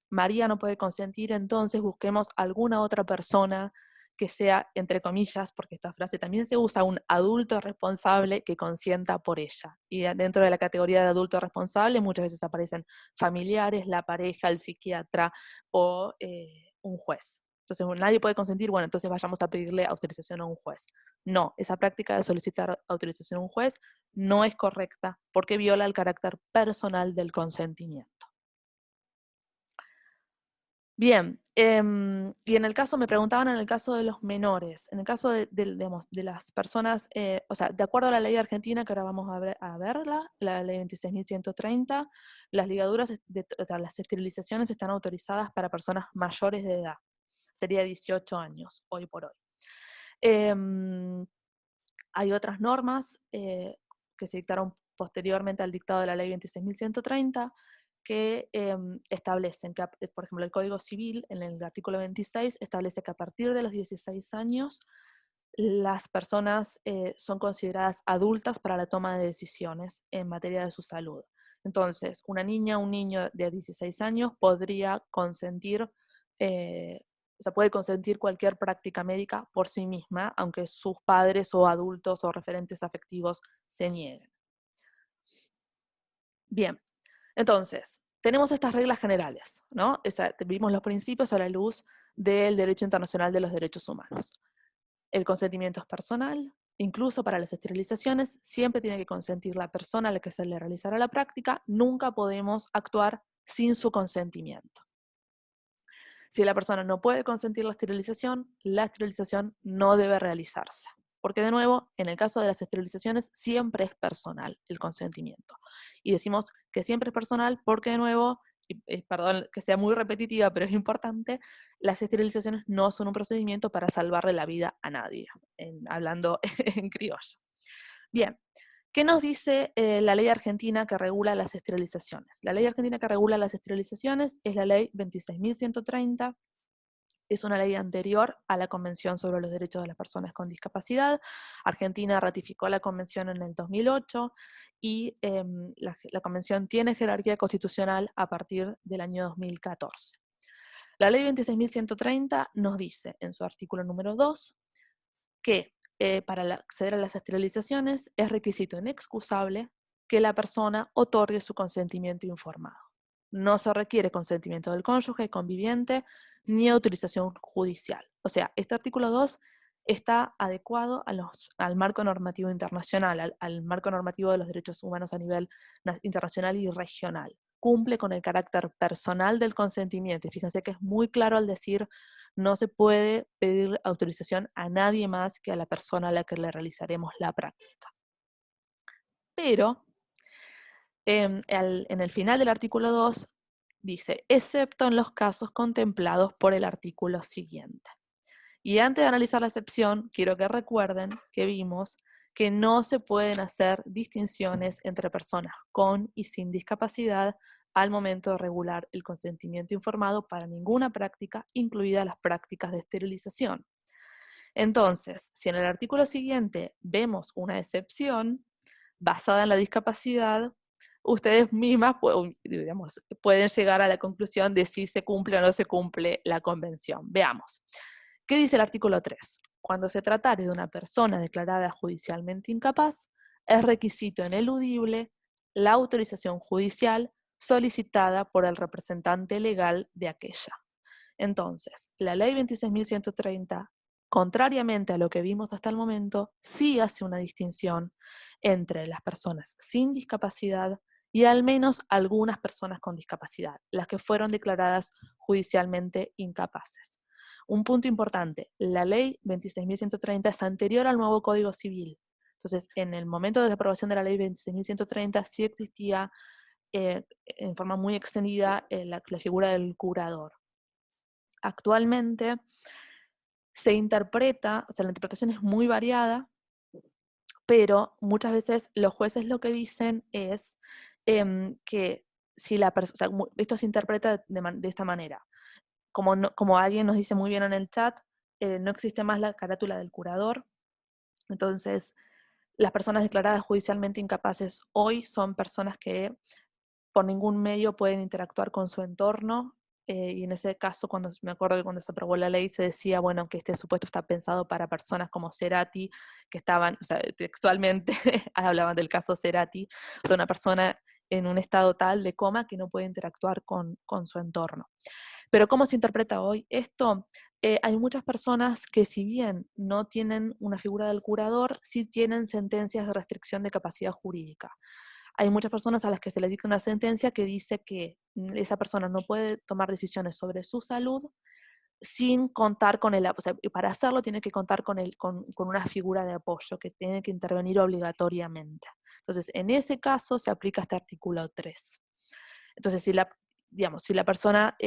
María no puede consentir, entonces busquemos alguna otra persona que sea, entre comillas, porque esta frase también se usa, un adulto responsable que consienta por ella. Y dentro de la categoría de adulto responsable muchas veces aparecen familiares, la pareja, el psiquiatra o un juez. Entonces, nadie puede consentir, bueno, entonces vayamos a pedirle autorización a un juez. No, esa práctica de solicitar autorización a un juez no es correcta porque viola el carácter personal del consentimiento. Bien, y en el caso, me preguntaban en el caso de los menores, en el caso de las personas, o sea, de acuerdo a la ley argentina, que ahora vamos a verla, la ley 26.130, las ligaduras, o sea, las esterilizaciones están autorizadas para personas mayores de edad. Sería 18 años, hoy por hoy. Hay otras normas que se dictaron posteriormente al dictado de la ley 26.130 que establecen que, por ejemplo, el Código Civil, en el artículo 26, establece que a partir de los 16 años las personas son consideradas adultas para la toma de decisiones en materia de su salud. Entonces, una niña o un niño de 16 años podría consentir, o sea, puede consentir cualquier práctica médica por sí misma, aunque sus padres o adultos o referentes afectivos se nieguen. Bien, entonces, tenemos estas reglas generales, ¿no? O sea, vimos los principios a la luz del derecho internacional de los derechos humanos. El consentimiento es personal, incluso para las esterilizaciones, siempre tiene que consentir la persona a la que se le realizará la práctica, nunca podemos actuar sin su consentimiento. Si la persona no puede consentir la esterilización no debe realizarse. Porque de nuevo, en el caso de las esterilizaciones, siempre es personal el consentimiento. Y decimos que siempre es personal porque de nuevo, perdón que sea muy repetitiva, pero es importante, las esterilizaciones no son un procedimiento para salvarle la vida a nadie, hablando en criollo. Bien, ¿qué nos dice la ley argentina que regula las esterilizaciones? La ley argentina que regula las esterilizaciones es la ley 26.130, es una ley anterior a la Convención sobre los Derechos de las Personas con Discapacidad. Argentina ratificó la convención en el 2008 y la convención tiene jerarquía constitucional a partir del año 2014. La ley 26.130 nos dice en su artículo número 2 que para acceder a las esterilizaciones es requisito inexcusable que la persona otorgue su consentimiento informado. No se requiere consentimiento del cónyuge, conviviente, ni autorización judicial. O sea, este artículo 2 está adecuado al marco normativo internacional, al marco normativo de los derechos humanos a nivel internacional y regional. Cumple con el carácter personal del consentimiento. Y fíjense que es muy claro al decir no se puede pedir autorización a nadie más que a la persona a la que le realizaremos la práctica. Pero en el final del artículo 2 dice, excepto en los casos contemplados por el artículo siguiente. Y antes de analizar la excepción, quiero que recuerden que vimos que no se pueden hacer distinciones entre personas con y sin discapacidad al momento de regular el consentimiento informado para ninguna práctica, incluidas las prácticas de esterilización. Entonces, si en el artículo siguiente vemos una excepción basada en la discapacidad, ustedes mismas pueden llegar a la conclusión de si se cumple o no se cumple la convención. Veamos. ¿Qué dice el artículo 3? Cuando se tratare de una persona declarada judicialmente incapaz, es requisito ineludible la autorización judicial solicitada por el representante legal de aquella. Entonces, la ley 26.130, contrariamente a lo que vimos hasta el momento, sí hace una distinción entre las personas sin discapacidad y al menos algunas personas con discapacidad, las que fueron declaradas judicialmente incapaces. Un punto importante, la ley 26.130 es anterior al nuevo Código Civil. Entonces, en el momento de la aprobación de la ley 26.130 sí existía en forma muy extendida la figura del curador. Actualmente se interpreta, o sea, la interpretación es muy variada, pero muchas veces los jueces lo que dicen es que si la persona, o sea, esto se interpreta de esta manera. Como alguien nos dice muy bien en el chat, no existe más la carátula del curador. Entonces, las personas declaradas judicialmente incapaces hoy son personas que por ningún medio pueden interactuar con su entorno, y en ese caso, me acuerdo que cuando se aprobó la ley se decía, bueno, que este supuesto está pensado para personas como Cerati, que estaban, o sea, textualmente hablaban del caso Cerati, o sea, una persona en un estado tal de coma que no puede interactuar con su entorno. Pero ¿cómo se interpreta hoy esto? Hay muchas personas que si bien no tienen una figura del curador, sí tienen sentencias de restricción de capacidad jurídica. Hay muchas personas a las que se les dicta una sentencia que dice que esa persona no puede tomar decisiones sobre su salud sin contar con o sea, y para hacerlo tiene que contar con una figura de apoyo que tiene que intervenir obligatoriamente. Entonces, en ese caso se aplica este artículo 3. Entonces, si la persona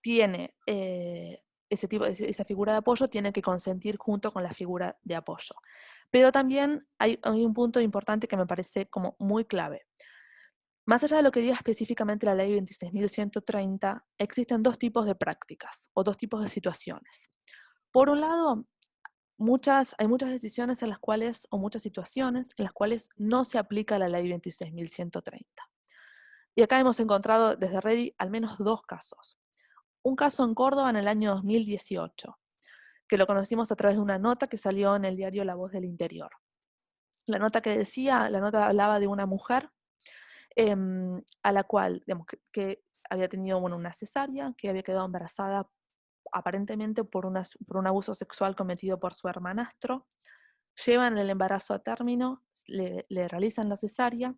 tiene esa figura de apoyo, tiene que consentir junto con la figura de apoyo. Pero también hay un punto importante que me parece como muy clave. Más allá de lo que diga específicamente la ley 26.130, existen dos tipos de prácticas o dos tipos de situaciones. Por un lado, hay muchas decisiones en las cuales, o muchas situaciones en las cuales no se aplica la ley 26.130. Y acá hemos encontrado desde Redi al menos dos casos. Un caso en Córdoba en el año 2018, que lo conocimos a través de una nota que salió en el diario La Voz del Interior. La nota hablaba de una mujer a la cual, digamos, que había tenido una cesárea, que había quedado embarazada aparentemente por un abuso sexual cometido por su hermanastro. Llevan el embarazo a término, le realizan la cesárea,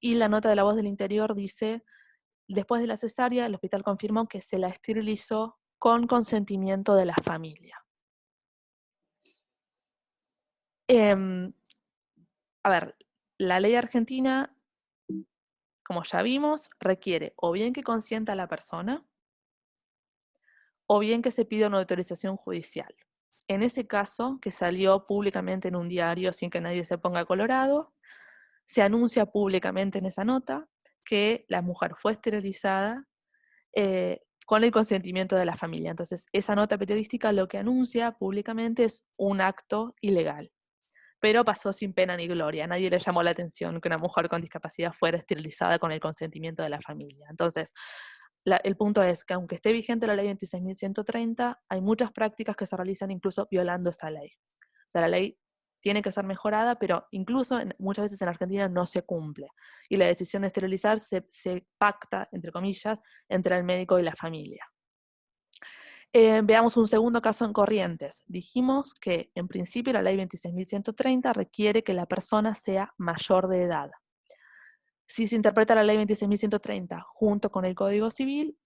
y la nota de La Voz del Interior dice: después de la cesárea, el hospital confirmó que se la esterilizó con consentimiento de la familia. A ver, la ley argentina, como ya vimos, requiere o bien que consienta a la persona, o bien que se pida una autorización judicial. En ese caso, que salió públicamente en un diario sin que nadie se ponga colorado, se anuncia públicamente en esa nota que la mujer fue esterilizada con el consentimiento de la familia. Entonces, esa nota periodística lo que anuncia públicamente es un acto ilegal. Pero pasó sin pena ni gloria. A nadie le llamó la atención que una mujer con discapacidad fuera esterilizada con el consentimiento de la familia. Entonces, el punto es que aunque esté vigente la ley 26.130, hay muchas prácticas que se realizan incluso violando esa ley. O sea, la ley tiene que ser mejorada, pero incluso muchas veces en Argentina no se cumple. Y la decisión de esterilizar se pacta, entre comillas, entre el médico y la familia. Veamos un segundo caso en Corrientes. Dijimos que en principio la ley 26.130 requiere que la persona sea mayor de edad. Si se interpreta la ley 26.130 junto con el Código Civil,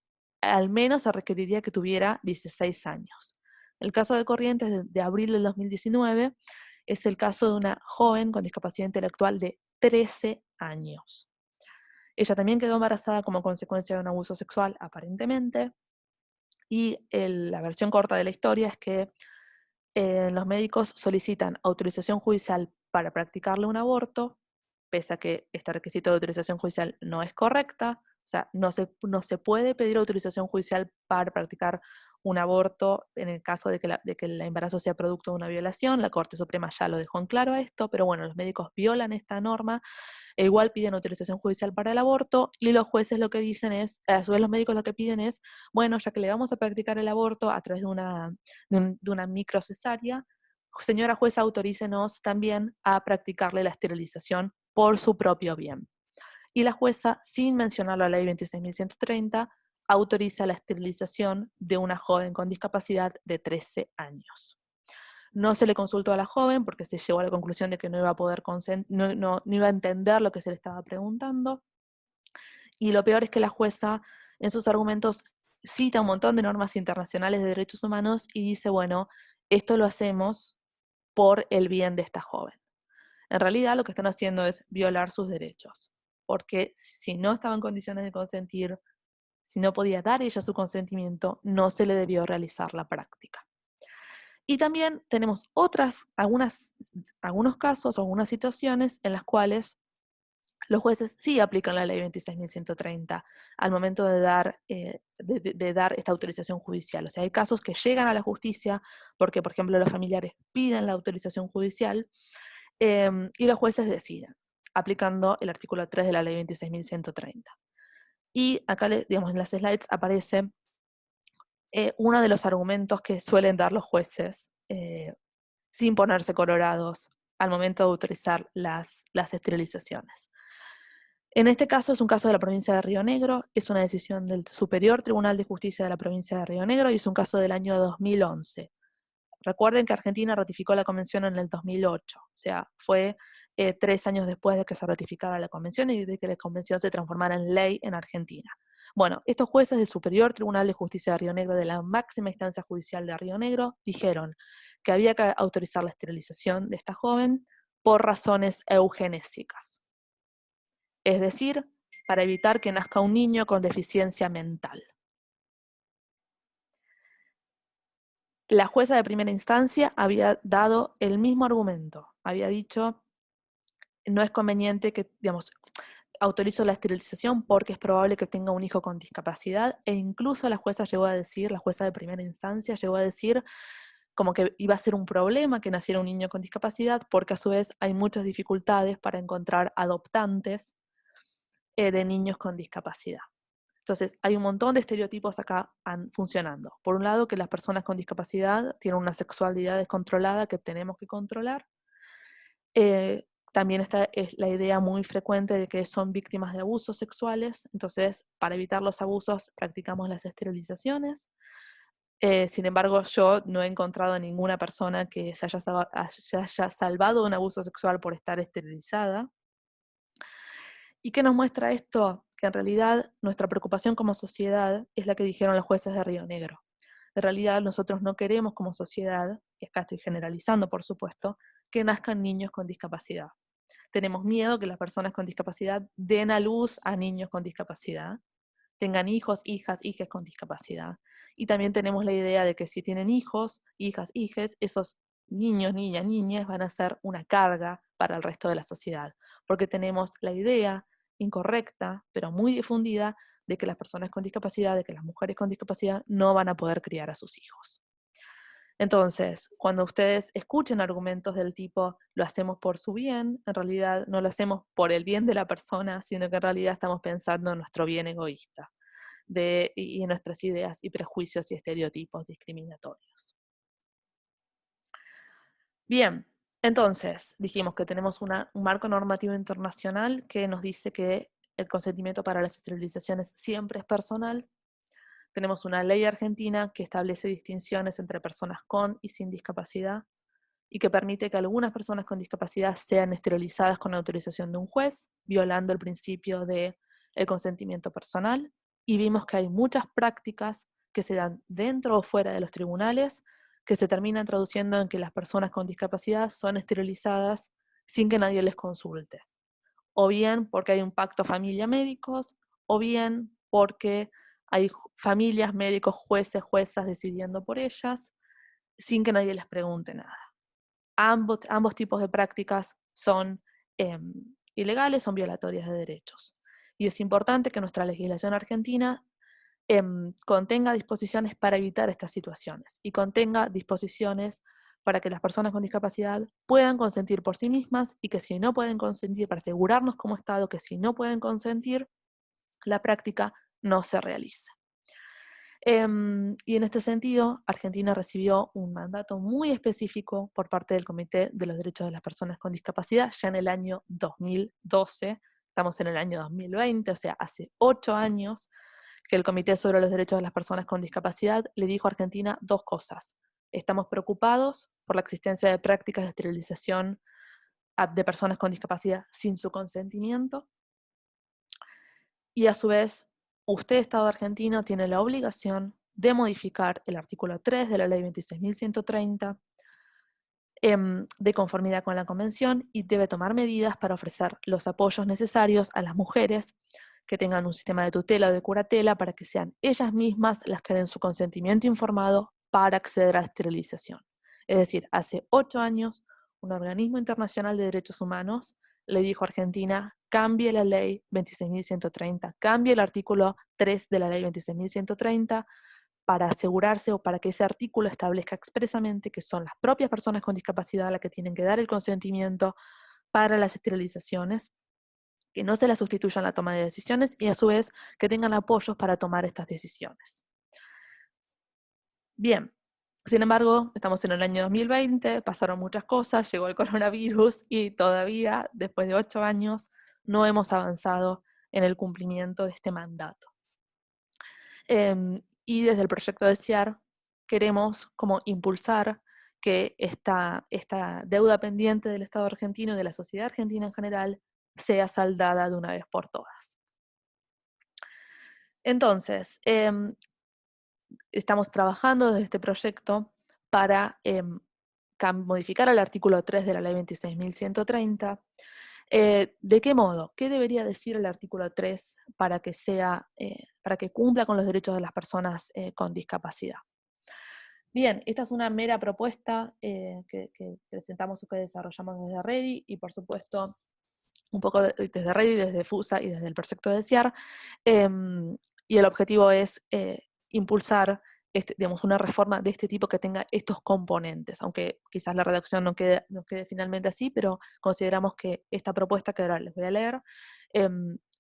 al menos se requeriría que tuviera 16 años. El caso de Corrientes de abril del 2019 es el caso de una joven con discapacidad intelectual de 13 años. Ella también quedó embarazada como consecuencia de un abuso sexual, aparentemente, y la versión corta de la historia es que los médicos solicitan autorización judicial para practicarle un aborto, pese a que este requisito de autorización judicial no es correcta. O sea, no se puede pedir autorización judicial para practicar un aborto en el caso de que el embarazo sea producto de una violación. La Corte Suprema ya lo dejó en claro esto, pero bueno, los médicos violan esta norma e igual piden autorización judicial para el aborto, y los jueces lo que dicen es, a su vez los médicos lo que piden es, bueno, ya que le vamos a practicar el aborto a través de una microcesárea, señora jueza, autorícenos también a practicarle la esterilización por su propio bien. Y la jueza, sin mencionar la ley 26.130, autoriza la esterilización de una joven con discapacidad de 13 años. No se le consultó a la joven porque se llegó a la conclusión de que no iba a poder no iba a entender lo que se le estaba preguntando. Y lo peor es que la jueza, en sus argumentos, cita un montón de normas internacionales de derechos humanos y dice, bueno, esto lo hacemos por el bien de esta joven. En realidad lo que están haciendo es violar sus derechos, porque si no estaba en condiciones de consentir, si no podía dar ella su consentimiento, no se le debió realizar la práctica. Y también tenemos algunos casos o algunas situaciones en las cuales los jueces sí aplican la ley 26.130 al momento de dar esta autorización judicial. O sea, hay casos que llegan a la justicia porque, por ejemplo, los familiares piden la autorización judicial y los jueces deciden, aplicando el artículo 3 de la ley 26.130. Y acá, digamos, en las slides aparece uno de los argumentos que suelen dar los jueces sin ponerse colorados al momento de autorizar las esterilizaciones. En este caso es un caso de la provincia de Río Negro, es una decisión del Superior Tribunal de Justicia de la provincia de Río Negro y es un caso del año 2011. Recuerden que Argentina ratificó la convención en el 2008, o sea, fue 3 años después de que se ratificara la convención y de que la convención se transformara en ley en Argentina. Bueno, estos jueces del Superior Tribunal de Justicia de Río Negro, de la máxima instancia judicial de Río Negro, dijeron que había que autorizar la esterilización de esta joven por razones eugenésicas. Es decir, para evitar que nazca un niño con deficiencia mental. La jueza de primera instancia había dado el mismo argumento, había dicho, no es conveniente que, digamos, autorizo la esterilización porque es probable que tenga un hijo con discapacidad, e incluso la jueza de primera instancia llegó a decir como que iba a ser un problema que naciera un niño con discapacidad, porque a su vez hay muchas dificultades para encontrar adoptantes de niños con discapacidad. Entonces, hay un montón de estereotipos acá funcionando. Por un lado, que las personas con discapacidad tienen una sexualidad descontrolada que tenemos que controlar. También es la idea muy frecuente de que son víctimas de abusos sexuales. Entonces, para evitar los abusos, practicamos las esterilizaciones. Sin embargo, yo no he encontrado a ninguna persona que se haya salvado de un abuso sexual por estar esterilizada. ¿Y qué nos muestra esto? Que en realidad nuestra preocupación como sociedad es la que dijeron los jueces de Río Negro. En realidad nosotros no queremos como sociedad, y acá estoy generalizando por supuesto, que nazcan niños con discapacidad. Tenemos miedo que las personas con discapacidad den a luz a niños con discapacidad, tengan hijos, hijas, hijes con discapacidad. Y también tenemos la idea de que si tienen hijos, hijas, hijes, esos niños, niñas, niñas van a ser una carga para el resto de la sociedad. Porque tenemos la idea incorrecta, pero muy difundida, de que las personas con discapacidad, de que las mujeres con discapacidad no van a poder criar a sus hijos. Entonces, cuando ustedes escuchen argumentos del tipo, lo hacemos por su bien, en realidad no lo hacemos por el bien de la persona, sino que en realidad estamos pensando en nuestro bien egoísta. y nuestras ideas y prejuicios y estereotipos discriminatorios. Bien, entonces dijimos que tenemos un marco normativo internacional que nos dice que el consentimiento para las esterilizaciones siempre es personal. Tenemos una ley argentina que establece distinciones entre personas con y sin discapacidad y que permite que algunas personas con discapacidad sean esterilizadas con autorización de un juez, violando el principio del consentimiento personal. Y vimos que hay muchas prácticas que se dan dentro o fuera de los tribunales que se terminan traduciendo en que las personas con discapacidad son esterilizadas sin que nadie les consulte. O bien porque hay un pacto familia-médicos, o bien porque hay familias, médicos, jueces, juezas decidiendo por ellas, sin que nadie les pregunte nada. Ambos tipos de prácticas son ilegales, son violatorias de derechos. Y es importante que nuestra legislación argentina contenga disposiciones para evitar estas situaciones y contenga disposiciones para que las personas con discapacidad puedan consentir por sí mismas y que si no pueden consentir, para asegurarnos como Estado que si no pueden consentir, la práctica no se realice. Y en este sentido, Argentina recibió un mandato muy específico por parte del Comité de los Derechos de las Personas con Discapacidad ya en el año 2012, estamos en el año 2020, o sea, hace 8 años que el Comité sobre los Derechos de las Personas con Discapacidad le dijo a Argentina 2 cosas. Estamos preocupados por la existencia de prácticas de esterilización de personas con discapacidad sin su consentimiento, y a su vez, usted, Estado argentino, tiene la obligación de modificar el artículo 3 de la ley 26.130 de conformidad con la Convención y debe tomar medidas para ofrecer los apoyos necesarios a las mujeres que tengan un sistema de tutela o de curatela para que sean ellas mismas las que den su consentimiento informado para acceder a la esterilización. Es decir, hace 8 años, un organismo internacional de derechos humanos le dijo a Argentina: cambie la ley 26.130, cambie el artículo 3 de la ley 26.130 para asegurarse o para que ese artículo establezca expresamente que son las propias personas con discapacidad las que tienen que dar el consentimiento para las esterilizaciones, que no se las sustituyan la toma de decisiones y a su vez que tengan apoyos para tomar estas decisiones. Bien, sin embargo, estamos en el año 2020, pasaron muchas cosas, llegó el coronavirus y todavía, después de 8 años, no hemos avanzado en el cumplimiento de este mandato. Y desde el proyecto de SIAR queremos como impulsar que esta deuda pendiente del Estado argentino y de la sociedad argentina en general sea saldada de una vez por todas. Entonces, estamos trabajando desde este proyecto para modificar el artículo 3 de la ley 26.130. ¿De qué modo? ¿Qué debería decir el artículo 3 para que cumpla con los derechos de las personas con discapacidad? Bien, esta es una mera propuesta que presentamos o que desarrollamos desde REDI y por supuesto un poco desde REDI, desde FUSA y desde el proyecto de SIAR, y el objetivo es impulsar una reforma de este tipo que tenga estos componentes, aunque quizás la redacción no quede finalmente así, pero consideramos que esta propuesta que ahora les voy a leer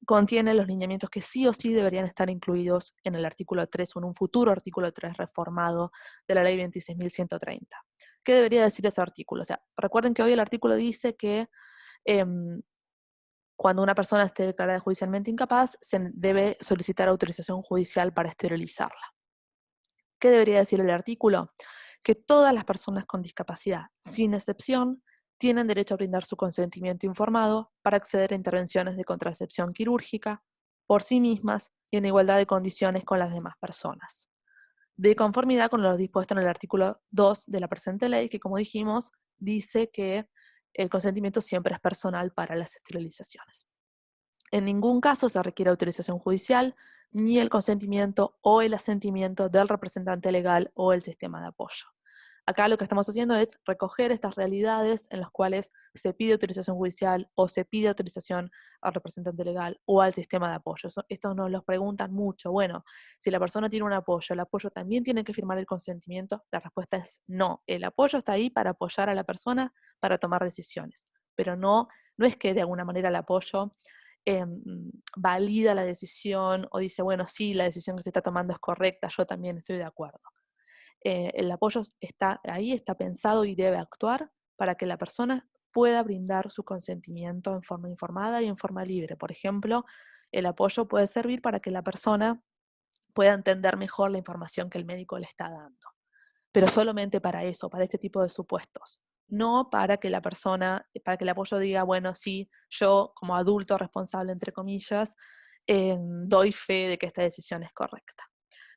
contiene los lineamientos que sí o sí deberían estar incluidos en el artículo 3 o en un futuro artículo 3 reformado de la ley 26.130. ¿Qué debería decir ese artículo? O sea, recuerden que hoy el artículo dice que cuando una persona esté declarada judicialmente incapaz, se debe solicitar autorización judicial para esterilizarla. ¿Qué debería decir el artículo? Que todas las personas con discapacidad, sin excepción, tienen derecho a brindar su consentimiento informado para acceder a intervenciones de contracepción quirúrgica por sí mismas y en igualdad de condiciones con las demás personas, de conformidad con lo dispuesto en el artículo 2 de la presente ley, que como dijimos, dice que el consentimiento siempre es personal para las esterilizaciones. En ningún caso se requiere autorización judicial, ni el consentimiento o el asentimiento del representante legal o el sistema de apoyo. Acá lo que estamos haciendo es recoger estas realidades en las cuales se pide autorización judicial o se pide autorización al representante legal o al sistema de apoyo. Esto nos lo preguntan mucho. Bueno, si la persona tiene un apoyo, ¿el apoyo también tiene que firmar el consentimiento? La respuesta es no. El apoyo está ahí para apoyar a la persona para tomar decisiones, pero no es que de alguna manera el apoyo valida la decisión o dice, bueno, sí, la decisión que se está tomando es correcta, yo también estoy de acuerdo. El apoyo está ahí, está pensado y debe actuar para que la persona pueda brindar su consentimiento en forma informada y en forma libre. Por ejemplo, el apoyo puede servir para que la persona pueda entender mejor la información que el médico le está dando. Pero solamente para eso, para este tipo de supuestos. No para que la persona, para que el apoyo diga, bueno, sí, yo como adulto responsable, entre comillas, doy fe de que esta decisión es correcta.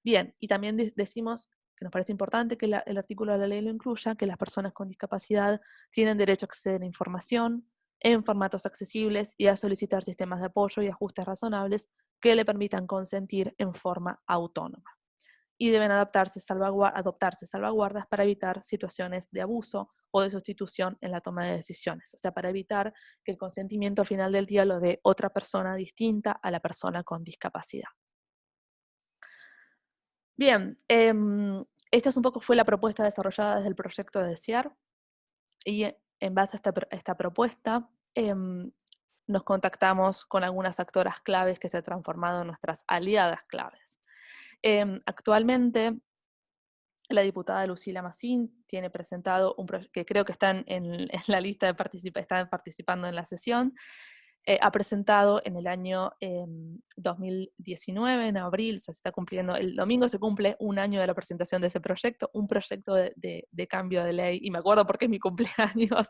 Bien, y también decimos que nos parece importante que el artículo de la ley lo incluya, que las personas con discapacidad tienen derecho a acceder a información en formatos accesibles y a solicitar sistemas de apoyo y ajustes razonables que le permitan consentir en forma autónoma. Y deben adoptarse salvaguardas para evitar situaciones de abuso o de sustitución en la toma de decisiones. O sea, para evitar que el consentimiento al final del día lo dé otra persona distinta a la persona con discapacidad. Bien, esta es un poco fue la propuesta desarrollada desde el proyecto de DESIAR, y en base a esta propuesta nos contactamos con algunas actoras claves que se han transformado en nuestras aliadas claves. Actualmente, la diputada Lucila Massín tiene presentado un proyecto que creo que están en la lista de están participando en la sesión. Ha presentado en el año 2019, en abril, se está cumpliendo, el domingo se cumple un año de la presentación de ese proyecto, un proyecto de cambio de ley, y me acuerdo porque es mi cumpleaños,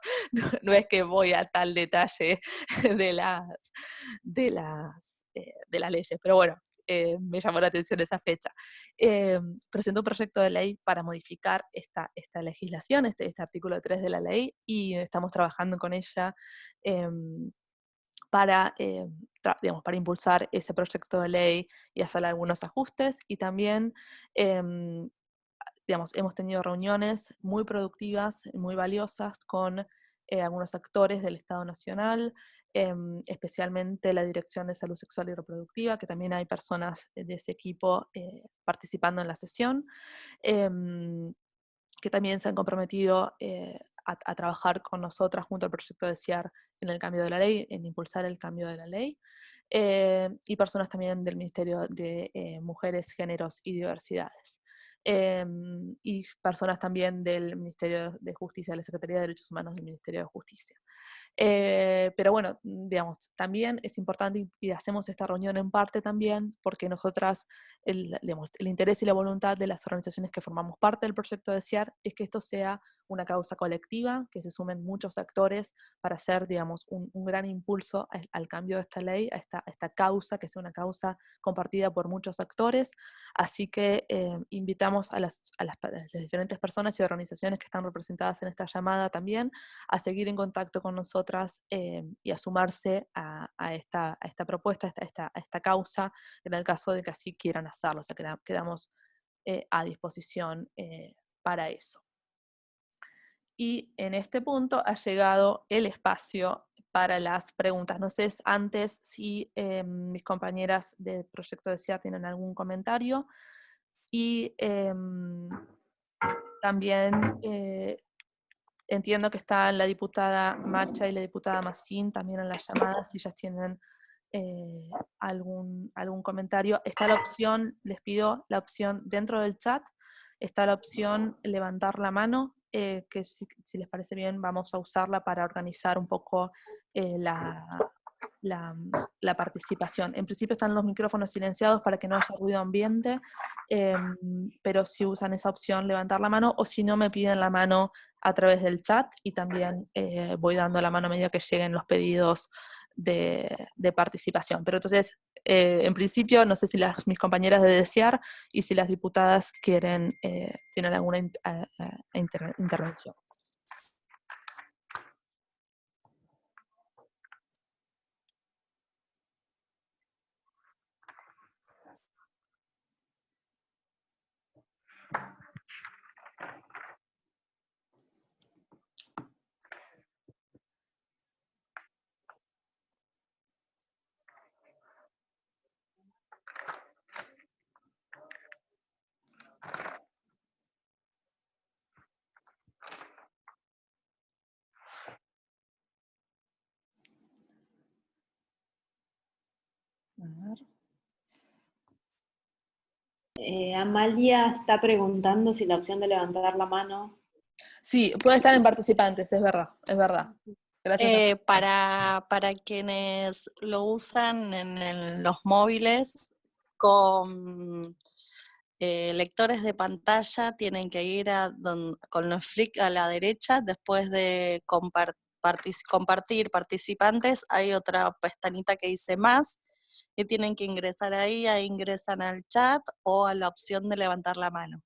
no es que voy a tal detalle de las leyes, pero bueno, me llamó la atención esa fecha. Presentó un proyecto de ley para modificar esta legislación, este artículo 3 de la ley, y estamos trabajando con ella para impulsar ese proyecto de ley y hacer algunos ajustes, y también hemos tenido reuniones muy productivas, muy valiosas con algunos actores del Estado Nacional, especialmente la Dirección de Salud Sexual y Reproductiva, que también hay personas de ese equipo participando en la sesión, que también se han comprometido a trabajar con nosotras junto al proyecto de CIAR en el cambio de la ley, en impulsar el cambio de la ley, y personas también del Ministerio de Mujeres, Géneros y Diversidades. Y personas también del Ministerio de Justicia, de la Secretaría de Derechos Humanos del Ministerio de Justicia. Pero bueno, digamos, también es importante y hacemos esta reunión en parte también porque nosotras, el interés y la voluntad de las organizaciones que formamos parte del proyecto de CIAR es que esto sea una causa colectiva, que se sumen muchos actores para hacer, digamos, un gran impulso al cambio de esta ley, a esta causa, que sea una causa compartida por muchos actores. Así que invitamos a las diferentes personas y organizaciones que están representadas en esta llamada también a seguir en contacto con nosotras y a sumarse a esta propuesta, a esta causa, en el caso de que así quieran hacerlo. O sea, quedamos a disposición para eso. Y en este punto ha llegado el espacio para las preguntas. No sé antes si mis compañeras del proyecto de CIAR tienen algún comentario. Y también entiendo que está la diputada Macha y la diputada Massín también en las llamadas, si ellas tienen algún comentario. Está la opción, les pido la opción dentro del chat, está la opción levantar la mano, que si les parece bien vamos a usarla para organizar un poco la participación. En principio están los micrófonos silenciados para que no haya ruido ambiente, pero si usan esa opción levantar la mano, o si no me piden la mano a través del chat, y también voy dando la mano a medida que lleguen los pedidos de participación. Pero entonces, en principio, no sé si mis compañeras de DESIAR y si las diputadas tienen alguna intervención. A ver. Amalia está preguntando si la opción de levantar la mano. Sí, puede estar en participantes, es verdad, es verdad. Gracias. Para quienes lo usan en los móviles con lectores de pantalla, tienen que ir con los flick a la derecha, después de compartir participantes, hay otra pestañita que dice más, y tienen que ingresar ahí ingresan al chat o a la opción de levantar la mano.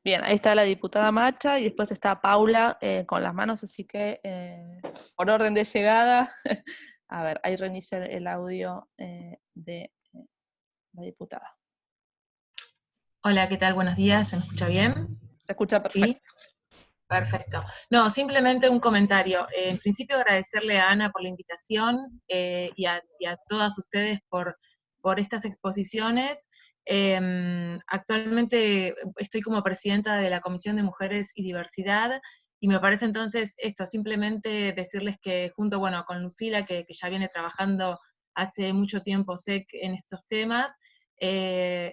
Bien, ahí está la diputada Macha y después está Paula con las manos, así que por orden de llegada, a ver, ahí reinicia el audio de la diputada. Hola, ¿qué tal? Buenos días, ¿se me escucha bien? Se escucha perfecto. ¿Sí? Perfecto. No, simplemente un comentario. En principio agradecerle a Ana por la invitación y a todas ustedes por estas exposiciones. Actualmente estoy como presidenta de la Comisión de Mujeres y Diversidad y me parece entonces esto, simplemente decirles que junto, bueno, con Lucila, que ya viene trabajando hace mucho tiempo, sé, en estos temas,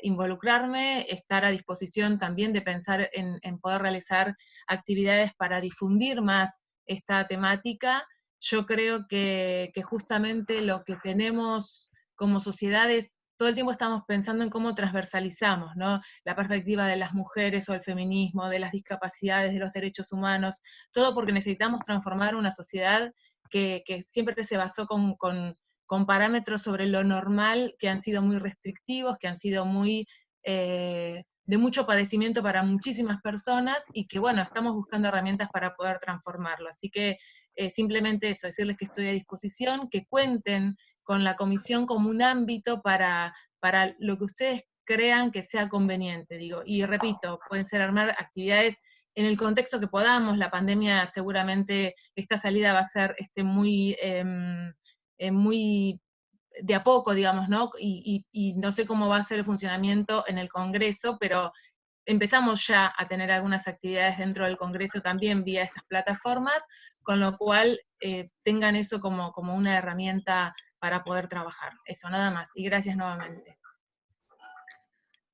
involucrarme, estar a disposición también de pensar en poder realizar actividades para difundir más esta temática. Yo creo que justamente lo que tenemos como sociedades, todo el tiempo estamos pensando en cómo transversalizamos, ¿no? La perspectiva de las mujeres o el feminismo, de las discapacidades, de los derechos humanos, todo porque necesitamos transformar una sociedad que siempre se basó con parámetros sobre lo normal que han sido muy restrictivos, que han sido muy de mucho padecimiento para muchísimas personas y que, bueno, estamos buscando herramientas para poder transformarlo. Así que simplemente eso, decirles que estoy a disposición, que cuenten con la comisión como un ámbito para lo que ustedes crean que sea conveniente, digo. Y repito, pueden ser armar actividades en el contexto que podamos. La pandemia seguramente, esta salida va a ser muy de a poco, digamos, ¿no? Y no sé cómo va a ser el funcionamiento en el Congreso, pero empezamos ya a tener algunas actividades dentro del Congreso también vía estas plataformas, con lo cual tengan eso como una herramienta para poder trabajar. Eso, nada más. Y gracias nuevamente.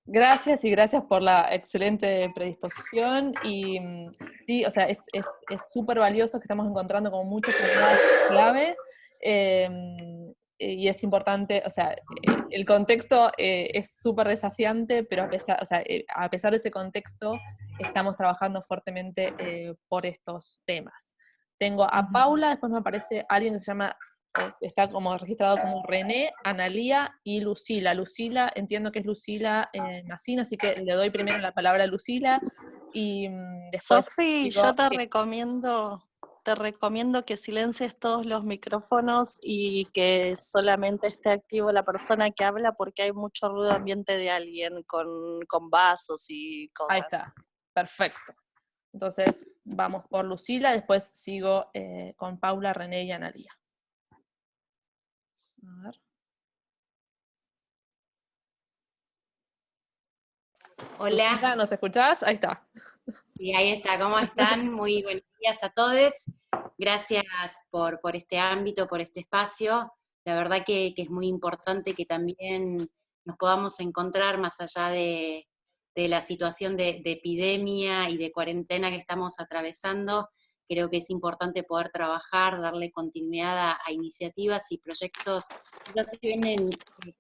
Gracias y gracias por la excelente predisposición y sí, o sea, es súper valioso que estamos encontrando como muchas unidades clave y es importante, o sea, el contexto es súper desafiante, pero a pesar de ese contexto estamos trabajando fuertemente por estos temas. Tengo a Paula, después me aparece alguien que se llama está como registrado como René, Analía y Lucila. Lucila, entiendo que es Lucila Massina, así que le doy primero la palabra a Lucila y después Sofi, digo, yo te recomiendo que silencies todos los micrófonos y que solamente esté activo la persona que habla porque hay mucho ruido ambiente de alguien con vasos y ahí cosas. está, perfecto. Entonces vamos por Lucila, después sigo con Paula, René y Analía. A ver. Hola. Lucila, ¿nos escuchás? Ahí está. Y ahí está, ¿cómo están? Muy buenos días a todos. Gracias por este ámbito, por este espacio. La verdad que es muy importante que también nos podamos encontrar más allá de la situación de epidemia y de cuarentena que estamos atravesando. Creo que es importante poder trabajar, darle continuidad a iniciativas y proyectos que ya se vienen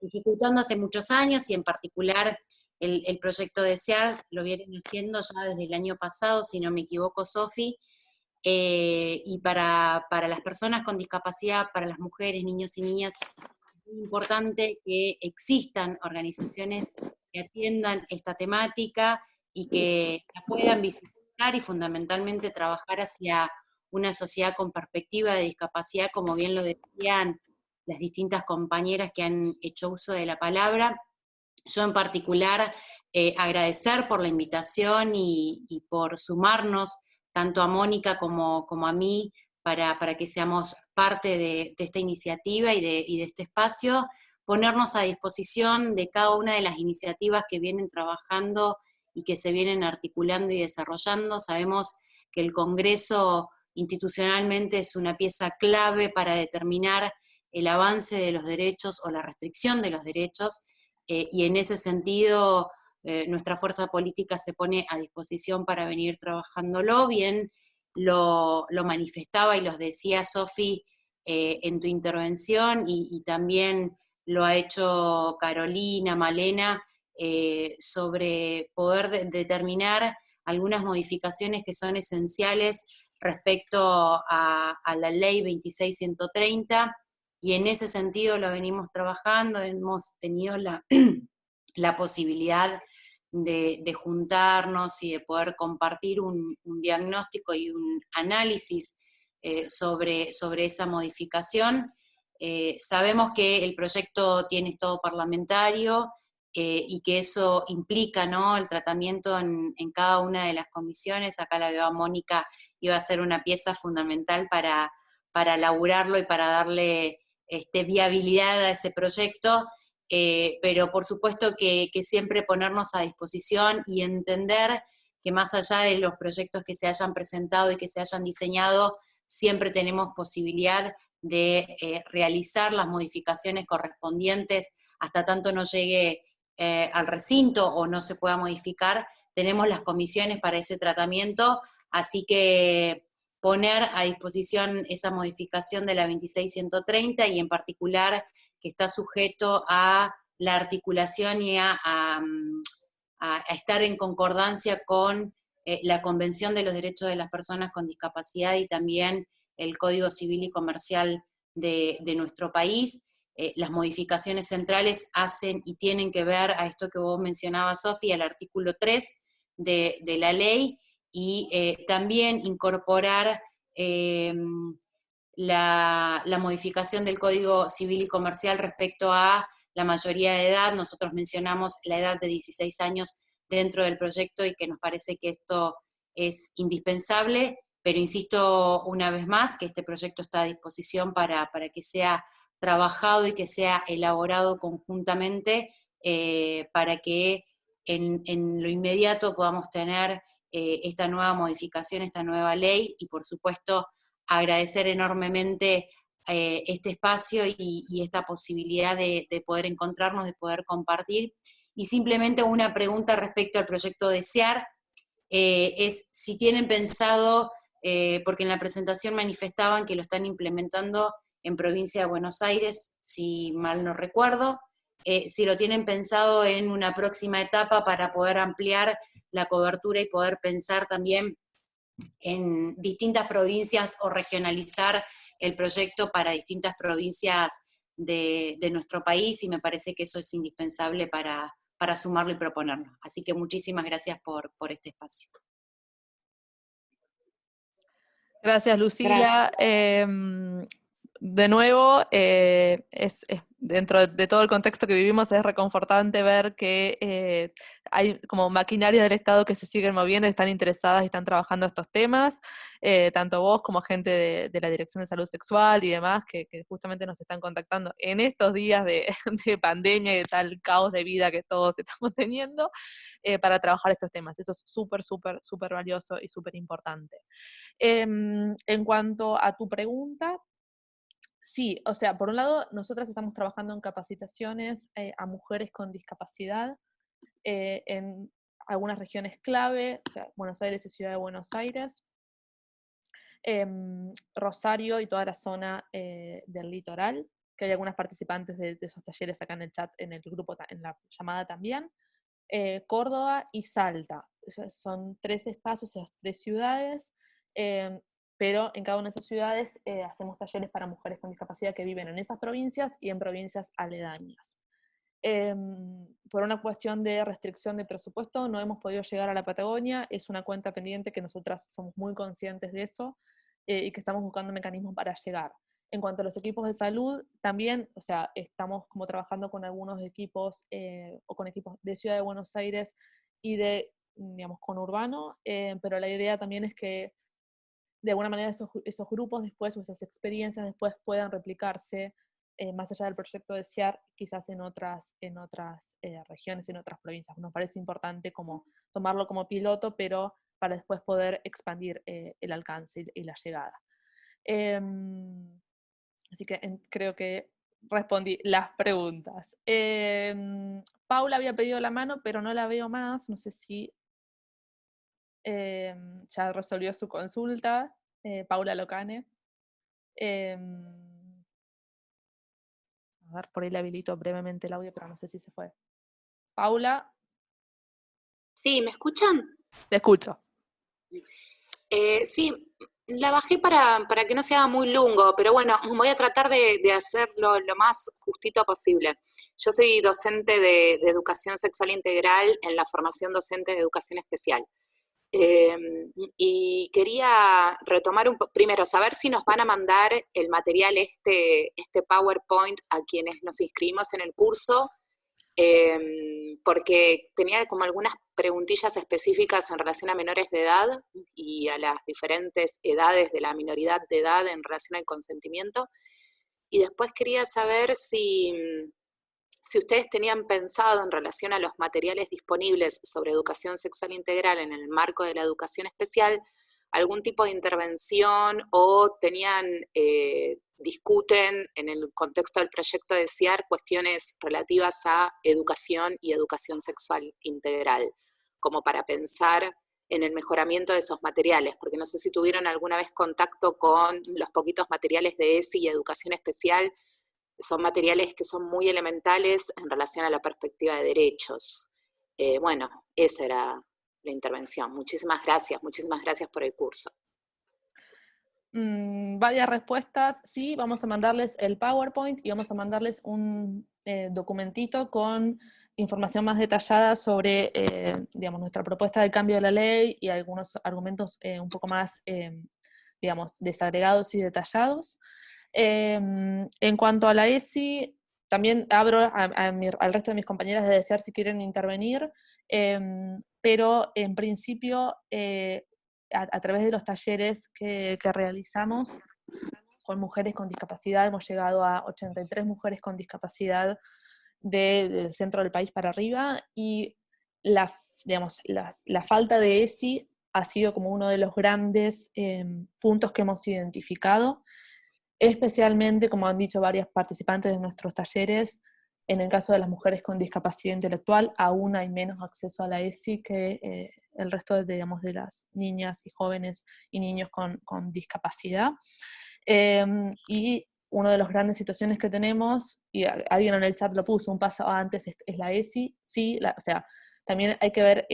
ejecutando hace muchos años y en particular el proyecto Desear lo vienen haciendo ya desde el año pasado, si no me equivoco, Sofi, y para las personas con discapacidad, para las mujeres, niños y niñas, es muy importante que existan organizaciones que atiendan esta temática y que la puedan visibilizar y fundamentalmente trabajar hacia una sociedad con perspectiva de discapacidad, como bien lo decían las distintas compañeras que han hecho uso de la palabra. Yo en particular agradecer por la invitación y por sumarnos tanto a Mónica como a mí para que seamos parte de esta iniciativa y de este espacio, ponernos a disposición de cada una de las iniciativas que vienen trabajando y que se vienen articulando y desarrollando. Sabemos que el Congreso institucionalmente es una pieza clave para determinar el avance de los derechos o la restricción de los derechos, y en ese sentido nuestra fuerza política se pone a disposición para venir trabajándolo. Bien lo manifestaba y los decía Sofi en tu intervención, y también lo ha hecho Carolina, Malena, sobre poder determinar algunas modificaciones que son esenciales respecto a la ley 26130, y en ese sentido lo venimos trabajando. Hemos tenido la posibilidad de juntarnos y de poder compartir un diagnóstico y un análisis sobre esa modificación. Sabemos que el proyecto tiene estado parlamentario, y que eso implica, ¿no?, el tratamiento en cada una de las comisiones. Acá la veo a Mónica, iba a ser una pieza fundamental para laburarlo y para darle viabilidad a ese proyecto, pero por supuesto que siempre ponernos a disposición y entender que más allá de los proyectos que se hayan presentado y que se hayan diseñado, siempre tenemos posibilidad de realizar las modificaciones correspondientes hasta tanto no llegue al recinto o no se pueda modificar. Tenemos las comisiones para ese tratamiento, así que poner a disposición esa modificación de la 26130, y en particular que está sujeto a la articulación y a estar en concordancia con la Convención de los Derechos de las Personas con Discapacidad y también el Código Civil y Comercial de nuestro país. Las modificaciones centrales hacen y tienen que ver a esto que vos mencionabas, Sofi, al artículo 3 de la ley, y también incorporar la modificación del Código Civil y Comercial respecto a la mayoría de edad. Nosotros mencionamos la edad de 16 años dentro del proyecto y que nos parece que esto es indispensable, pero insisto una vez más que este proyecto está a disposición para que sea trabajado y que sea elaborado conjuntamente, para que en lo inmediato podamos tener esta nueva modificación, esta nueva ley, y por supuesto agradecer enormemente este espacio y esta posibilidad de poder encontrarnos, de poder compartir. Y simplemente una pregunta respecto al proyecto Desear, es si tienen pensado, porque en la presentación manifestaban que lo están implementando en provincia de Buenos Aires, si mal no recuerdo, si lo tienen pensado en una próxima etapa para poder ampliar la cobertura y poder pensar también en distintas provincias o regionalizar el proyecto para distintas provincias de nuestro país, y me parece que eso es indispensable para sumarlo y proponerlo. Así que muchísimas gracias por este espacio. Gracias, Lucila. De nuevo, dentro de todo el contexto que vivimos, es reconfortante ver que hay como maquinarias del Estado que se siguen moviendo, están interesadas y están trabajando estos temas, tanto vos como gente de la Dirección de Salud Sexual y demás, que justamente nos están contactando en estos días de pandemia y de tal caos de vida que todos estamos teniendo, para trabajar estos temas. Eso es súper, súper, súper valioso y súper importante. En cuanto a tu pregunta, sí, o sea, por un lado, nosotras estamos trabajando en capacitaciones a mujeres con discapacidad en algunas regiones clave, o sea, Buenos Aires y Ciudad de Buenos Aires, Rosario y toda la zona del litoral, que hay algunas participantes de esos talleres acá en el chat, en el grupo, en la llamada también, Córdoba y Salta. Son 3 espacios, esas 3 ciudades, pero en cada una de esas ciudades hacemos talleres para mujeres con discapacidad que viven en esas provincias y en provincias aledañas. Por una cuestión de restricción de presupuesto no hemos podido llegar a la Patagonia, es una cuenta pendiente que nosotras somos muy conscientes de eso, y que estamos buscando mecanismos para llegar. En cuanto a los equipos de salud, también, o sea, estamos como trabajando con algunos equipos, o con equipos de Ciudad de Buenos Aires y de, digamos, conurbano, pero la idea también es que de alguna manera esos grupos después, o esas experiencias después puedan replicarse más allá del proyecto de CIAR, quizás en otras regiones, en otras provincias. Nos parece importante como tomarlo como piloto, pero para después poder expandir el alcance y la llegada. Así que creo que respondí las preguntas. Paula había pedido la mano, pero no la veo más. No sé si ya resolvió su consulta. Paula Locane. A ver, por ahí le habilito brevemente el audio, pero no sé si se fue. Paula, Sí, ¿me escuchan? te escucho. Sí, la bajé para que no sea muy lungo, pero bueno, voy a tratar de hacerlo lo más justito posible. Yo soy docente de educación sexual integral en la formación docente de educación especial. Y quería retomar primero, saber si nos van a mandar el material, este PowerPoint a quienes nos inscribimos en el curso, porque tenía como algunas preguntillas específicas en relación a menores de edad y a las diferentes edades de la minoridad de edad en relación al consentimiento. Y después quería saber si ustedes tenían pensado en relación a los materiales disponibles sobre educación sexual integral en el marco de la educación especial, algún tipo de intervención o discuten en el contexto del proyecto de CIAR cuestiones relativas a educación y educación sexual integral, como para pensar en el mejoramiento de esos materiales, porque no sé si tuvieron alguna vez contacto con los poquitos materiales de ESI y educación especial. Son materiales que son muy elementales en relación a la perspectiva de derechos. Bueno, esa era la intervención. Muchísimas gracias por el curso. Varias respuestas. Sí, vamos a mandarles el PowerPoint y vamos a mandarles un documentito con información más detallada sobre, digamos, nuestra propuesta de cambio de la ley y algunos argumentos un poco más, digamos, desagregados y detallados. En cuanto a la ESI, también abro al resto de mis compañeras de desear si quieren intervenir, pero en principio, a través de los talleres que realizamos con mujeres con discapacidad, hemos llegado a 83 mujeres con discapacidad del centro del país para arriba, y digamos, la falta de ESI ha sido como uno de los grandes puntos que hemos identificado, especialmente, como han dicho varias participantes de nuestros talleres, en el caso de las mujeres con discapacidad intelectual, aún hay menos acceso a la ESI que el resto, digamos, de las niñas y jóvenes y niños con discapacidad. Y una de las grandes situaciones que tenemos, y alguien en el chat lo puso, un paso antes es la ESI, sí, o sea, también hay que ver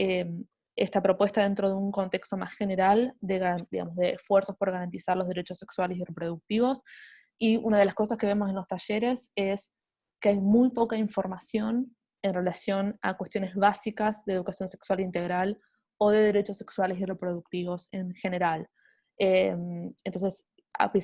esta propuesta dentro de un contexto más general digamos, de esfuerzos por garantizar los derechos sexuales y reproductivos. Y una de las cosas que vemos en los talleres es que hay muy poca información en relación a cuestiones básicas de educación sexual integral o de derechos sexuales y reproductivos en general. Entonces,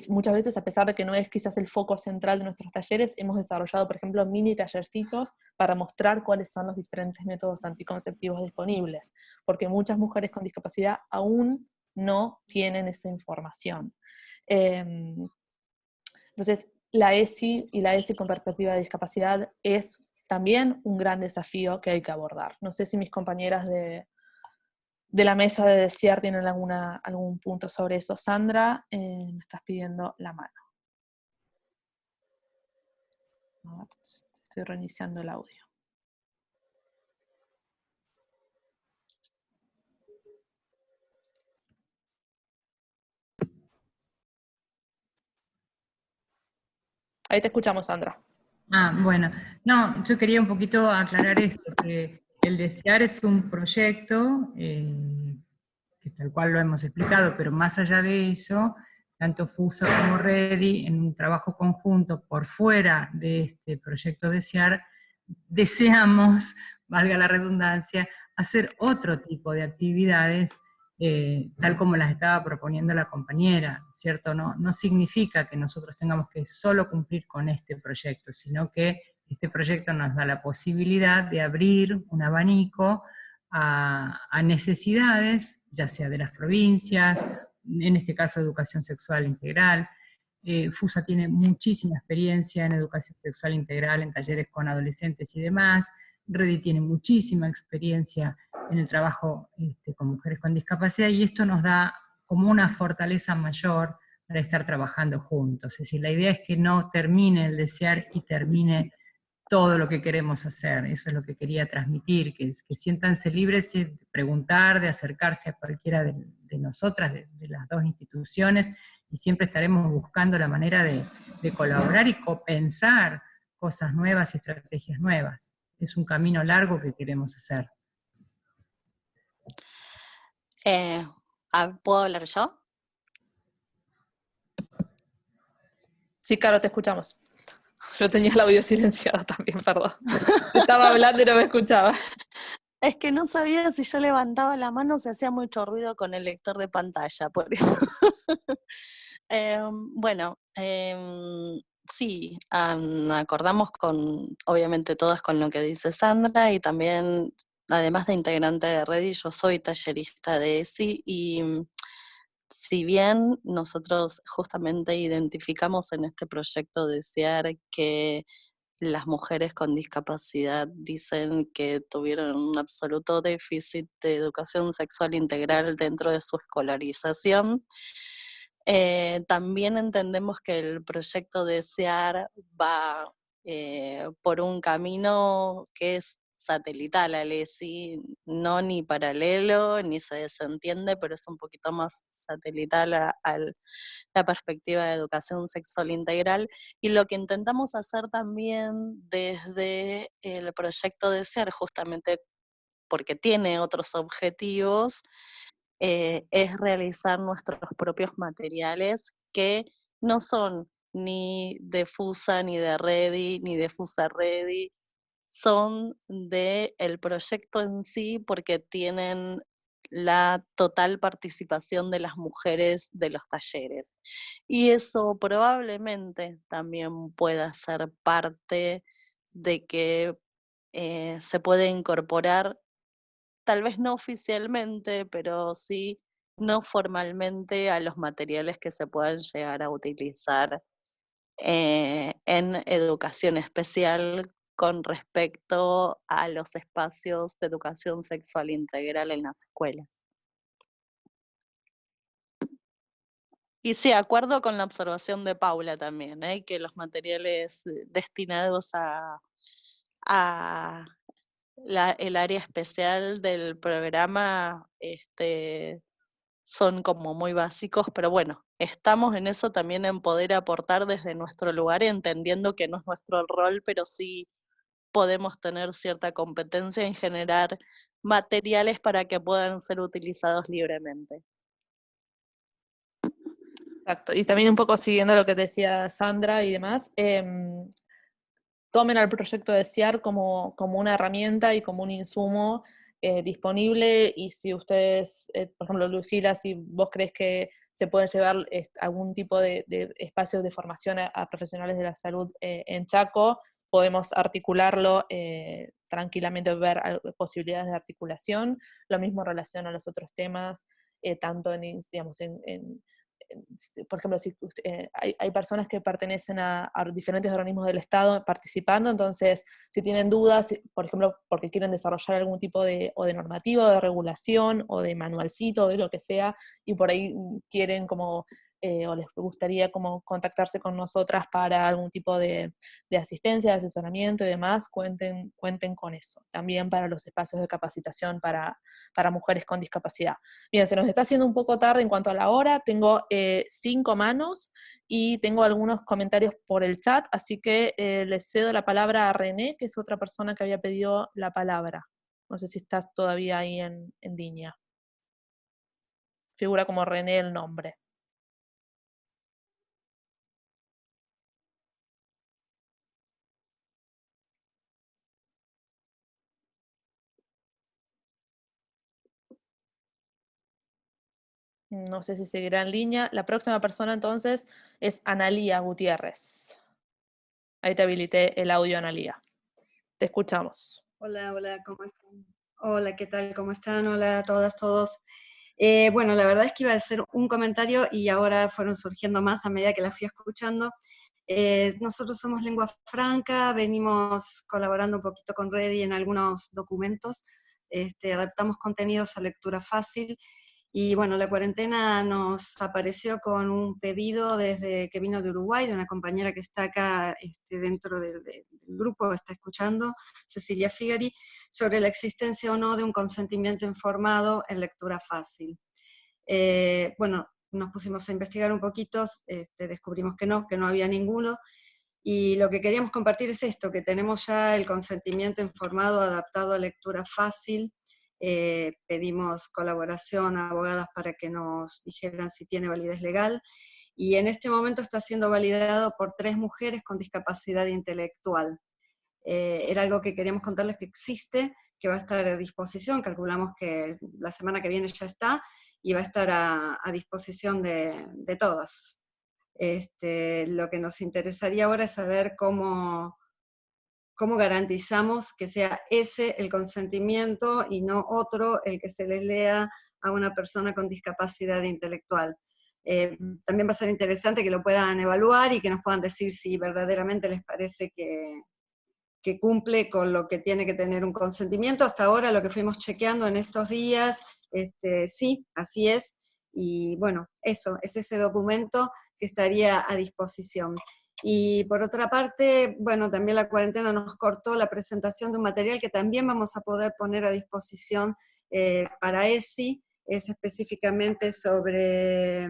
muchas veces, a pesar de que no es quizás el foco central de nuestros talleres, hemos desarrollado, por ejemplo, mini tallercitos para mostrar cuáles son los diferentes métodos anticonceptivos disponibles, porque muchas mujeres con discapacidad aún no tienen esa información. Entonces, la ESI y la ESI con perspectiva de discapacidad es también un gran desafío que hay que abordar. No sé si mis compañeras de la mesa de DECIAR tienen algún punto sobre eso. Sandra, me estás pidiendo la mano. Estoy reiniciando el audio. Ahí te escuchamos, Sandra. Bueno, no, yo quería un poquito aclarar esto, que el DECIAR es un proyecto, que tal cual lo hemos explicado, pero más allá de eso, tanto FUSA como REDI, en un trabajo conjunto por fuera de este proyecto DECIAR, deseamos, valga la redundancia, hacer otro tipo de actividades, tal como las estaba proponiendo la compañera, ¿cierto? No significa que nosotros tengamos que solo cumplir con este proyecto, sino que este proyecto nos da la posibilidad de abrir un abanico a necesidades, ya sea de las provincias, en este caso educación sexual integral. FUSA tiene muchísima experiencia en educación sexual integral, en talleres con adolescentes y demás. REDI tiene muchísima experiencia en el trabajo con mujeres con discapacidad, y esto nos da como una fortaleza mayor para estar trabajando juntos. Es decir, la idea es que no termine el desear y termine todo lo que queremos hacer. Eso es lo que quería transmitir, que siéntanse libres de preguntar, de acercarse a cualquiera de nosotras, de las dos instituciones, y siempre estaremos buscando la manera de colaborar y copensar cosas nuevas y estrategias nuevas. Es un camino largo que queremos hacer. ¿Puedo hablar yo? Sí, Caro, te escuchamos. Yo tenía el audio silenciado también, perdón. Estaba hablando y no me escuchaba. Es que no sabía si yo levantaba la mano, se hacía mucho ruido con el lector de pantalla, por eso. Bueno, sí, acordamos obviamente todas con lo que dice Sandra, y también, además de integrante de Ready, yo soy tallerista de ESI, y si bien nosotros justamente identificamos en este proyecto Desear que las mujeres con discapacidad dicen que tuvieron un absoluto déficit de educación sexual integral dentro de su escolarización, también entendemos que el proyecto Desear va por un camino que es satelital al ESI, no ni paralelo, ni se desentiende, pero es un poquito más satelital a la perspectiva de educación sexual integral. Y lo que intentamos hacer también desde el proyecto Desear, justamente porque tiene otros objetivos, es realizar nuestros propios materiales que no son ni de FUSA, ni de Ready, ni de FUSA Ready, son del proyecto en sí, porque tienen la total participación de las mujeres de los talleres. Y eso probablemente también pueda ser parte de que se puede incorporar, tal vez no oficialmente, pero sí no formalmente, a los materiales que se puedan llegar a utilizar en educación especial con respecto a los espacios de educación sexual integral en las escuelas. Y sí, acuerdo con la observación de Paula también, que los materiales destinados a el área especial del programa son como muy básicos, pero bueno, estamos en eso también, en poder aportar desde nuestro lugar, entendiendo que no es nuestro rol, pero sí podemos tener cierta competencia en generar materiales para que puedan ser utilizados libremente. Exacto, y también un poco siguiendo lo que decía Sandra y demás, tomen al proyecto Desear como una herramienta y como un insumo disponible, y si ustedes, por ejemplo, Lucila, si vos crees que se pueden llevar algún tipo de espacios de formación a profesionales de la salud en Chaco, podemos articularlo tranquilamente, ver posibilidades de articulación. Lo mismo en relación a los otros temas, tanto digamos, por ejemplo, si hay personas que pertenecen a diferentes organismos del Estado participando, entonces si tienen dudas, por ejemplo, porque quieren desarrollar algún tipo de normativo, de regulación, o de manualcito, de lo que sea, y por ahí quieren como, o les gustaría como contactarse con nosotras para algún tipo de asistencia, de asesoramiento y demás, cuenten con eso. También para los espacios de capacitación para mujeres con discapacidad. Bien, se nos está haciendo un poco tarde en cuanto a la hora, tengo 5 manos y tengo algunos comentarios por el chat, así que les cedo la palabra a René, que es otra persona que había pedido la palabra. No sé si estás todavía ahí en línea. Figura como René el nombre. No sé si seguirá en línea. La próxima persona entonces es Analía Gutiérrez. Ahí te habilité el audio, Analía. Te escuchamos. Hola, hola, ¿cómo están? Hola, ¿qué tal? ¿Cómo están? Hola a todas, todos. Bueno, la verdad es que iba a hacer un comentario y ahora fueron surgiendo más a medida que la fui escuchando. Nosotros somos Lengua Franca, venimos colaborando un poquito con Ready en algunos documentos, adaptamos contenidos a lectura fácil, Y bueno, la cuarentena nos apareció con un pedido desde que vino de Uruguay, de una compañera que está acá dentro del grupo, está escuchando, Cecilia Figari, sobre la existencia o no de un consentimiento informado en lectura fácil. Bueno, nos pusimos a investigar un poquito, descubrimos que no había ninguno, y lo que queríamos compartir es esto, que tenemos ya el consentimiento informado adaptado a lectura fácil. Pedimos colaboración a abogadas para que nos dijeran si tiene validez legal, y en este momento está siendo validado por 3 mujeres con discapacidad intelectual. Era algo que queríamos contarles que existe, que va a estar a disposición, calculamos que la semana que viene ya está, y va a estar a disposición de todas. Lo que nos interesaría ahora es saber cómo garantizamos que sea ese el consentimiento y no otro el que se les lea a una persona con discapacidad intelectual. También va a ser interesante que lo puedan evaluar y que nos puedan decir si verdaderamente les parece que cumple con lo que tiene que tener un consentimiento. Hasta ahora lo que fuimos chequeando en estos días, sí, así es, y bueno, eso, es ese documento que estaría a disposición. Y por otra parte, bueno, también la cuarentena nos cortó la presentación de un material que también vamos a poder poner a disposición para ESI, es específicamente sobre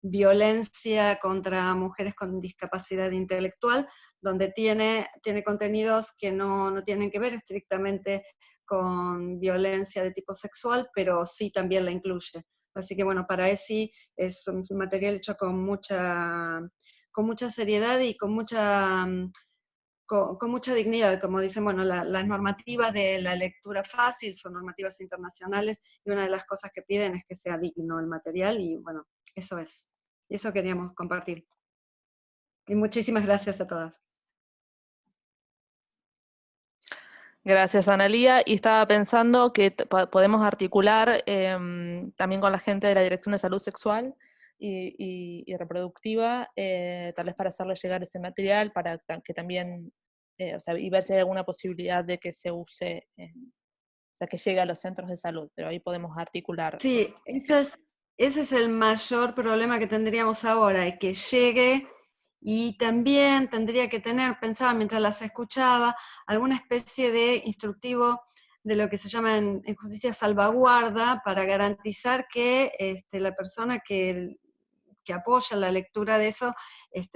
violencia contra mujeres con discapacidad intelectual, donde tiene contenidos que no tienen que ver estrictamente con violencia de tipo sexual, pero sí también la incluye. Así que bueno, para ESI es un material hecho con mucha seriedad y con mucha dignidad, como dicen, bueno, las normativas de la lectura fácil son normativas internacionales, y una de las cosas que piden es que sea digno el material, y bueno, eso es. Y eso queríamos compartir. Y muchísimas gracias a todas. Gracias, Analía. Y estaba pensando que podemos articular también con la gente de la Dirección de Salud Sexual y Reproductiva, tal vez para hacerle llegar ese material, para que también, y ver si hay alguna posibilidad de que se use, o sea, que llegue a los centros de salud, pero ahí podemos articular. Sí, ese es el mayor problema que tendríamos ahora, es que llegue, y también tendría que tener, pensaba mientras las escuchaba, alguna especie de instructivo de lo que se llama en justicia salvaguarda, para garantizar que la persona que apoya la lectura de eso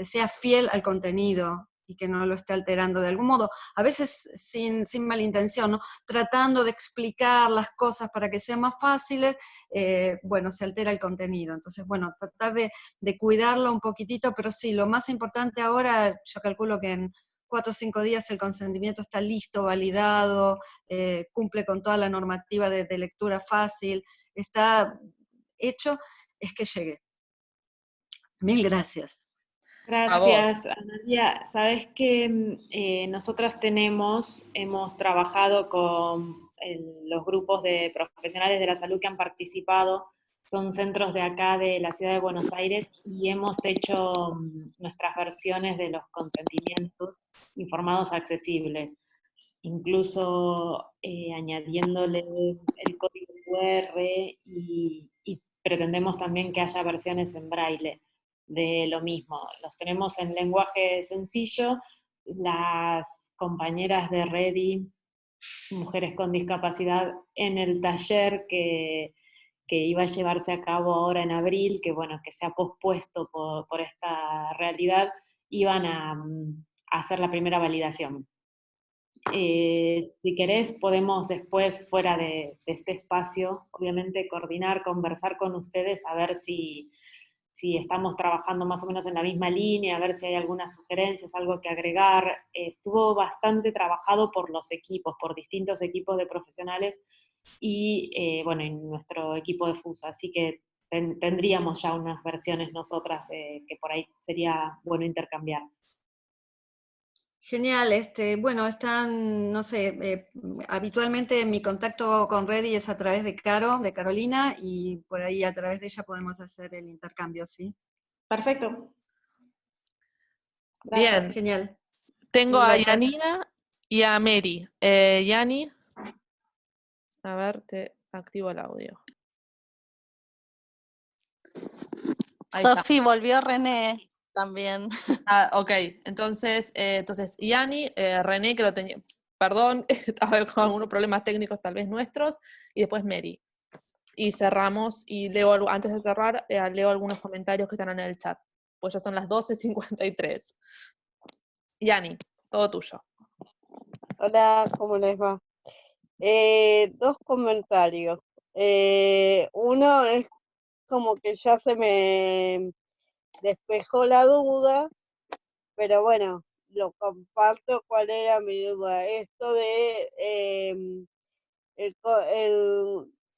sea fiel al contenido y que no lo esté alterando de algún modo, a veces sin mala intención, ¿no? Tratando de explicar las cosas para que sean más fáciles, bueno, se altera el contenido. Entonces, bueno, tratar de cuidarlo un poquitito, pero sí, lo más importante ahora, yo calculo que en 4 o 5 días el consentimiento está listo, validado, cumple con toda la normativa de lectura fácil, está hecho, es que llegue. Mil gracias. Gracias, Analia. Sabes que nosotras hemos trabajado con los grupos de profesionales de la salud que han participado, son centros de acá de la ciudad de Buenos Aires, y hemos hecho nuestras versiones de los consentimientos informados accesibles, incluso añadiéndole el código QR, y pretendemos también que haya versiones en braille de lo mismo. Los tenemos en lenguaje sencillo. Las compañeras de Ready, Mujeres con Discapacidad, en el taller que iba a llevarse a cabo ahora en abril, que bueno, que se ha pospuesto por esta realidad, iban a hacer la primera validación. Si querés, podemos después, fuera de este espacio, obviamente coordinar, conversar con ustedes, a ver si estamos trabajando más o menos en la misma línea, a ver si hay algunas sugerencias, algo que agregar. Estuvo bastante trabajado por los equipos, por distintos equipos de profesionales, y bueno, en nuestro equipo de FUSA, así que tendríamos ya unas versiones nosotras que por ahí sería bueno intercambiar. Genial, bueno, están, no sé, habitualmente mi contacto con Ready es a través de Carolina, y por ahí a través de ella podemos hacer el intercambio, ¿sí? Perfecto. Gracias. Bien. Genial. Tengo a Yanina y a Mary. Yani, a ver, te activo el audio. Ahí está. Sofi, volvió René también. Ah, ok, entonces Yani, René, que lo tenía, perdón, estaba con algunos problemas técnicos tal vez nuestros, y después Mary. Y cerramos, y leo, antes de cerrar, leo algunos comentarios que están en el chat, pues ya son las 12:53. Yani, todo tuyo. Hola, ¿cómo les va? Dos comentarios. Uno es como que ya se me despejó la duda, pero bueno, lo comparto. ¿Cuál era mi duda? Esto de el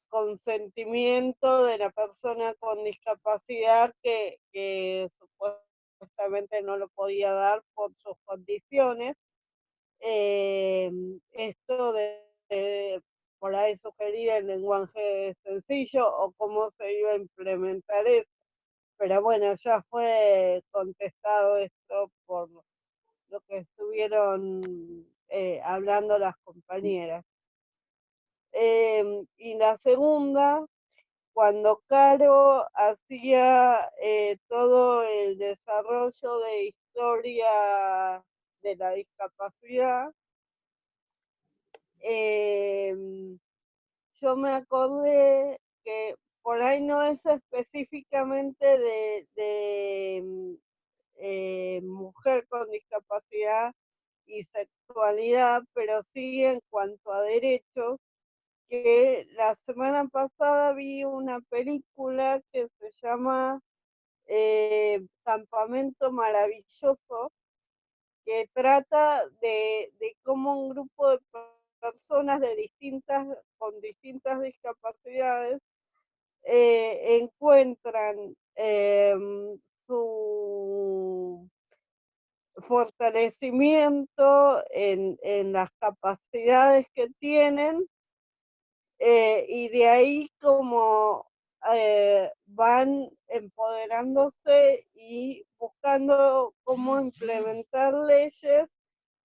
consentimiento de la persona con discapacidad que supuestamente no lo podía dar por sus condiciones. Esto de por ahí sugerir el lenguaje sencillo o cómo se iba a implementar eso. Pero bueno, ya fue contestado esto por lo que estuvieron hablando las compañeras. Y la segunda, cuando Caro hacía todo el desarrollo de historia de la discapacidad, yo me acordé que por ahí no es específicamente de mujer con discapacidad y sexualidad, pero sí en cuanto a derechos, que la semana pasada vi una película que se llama Campamento Maravilloso, que trata de cómo un grupo de personas con distintas discapacidades encuentran su fortalecimiento en las capacidades que tienen, y de ahí como van empoderándose y buscando cómo implementar leyes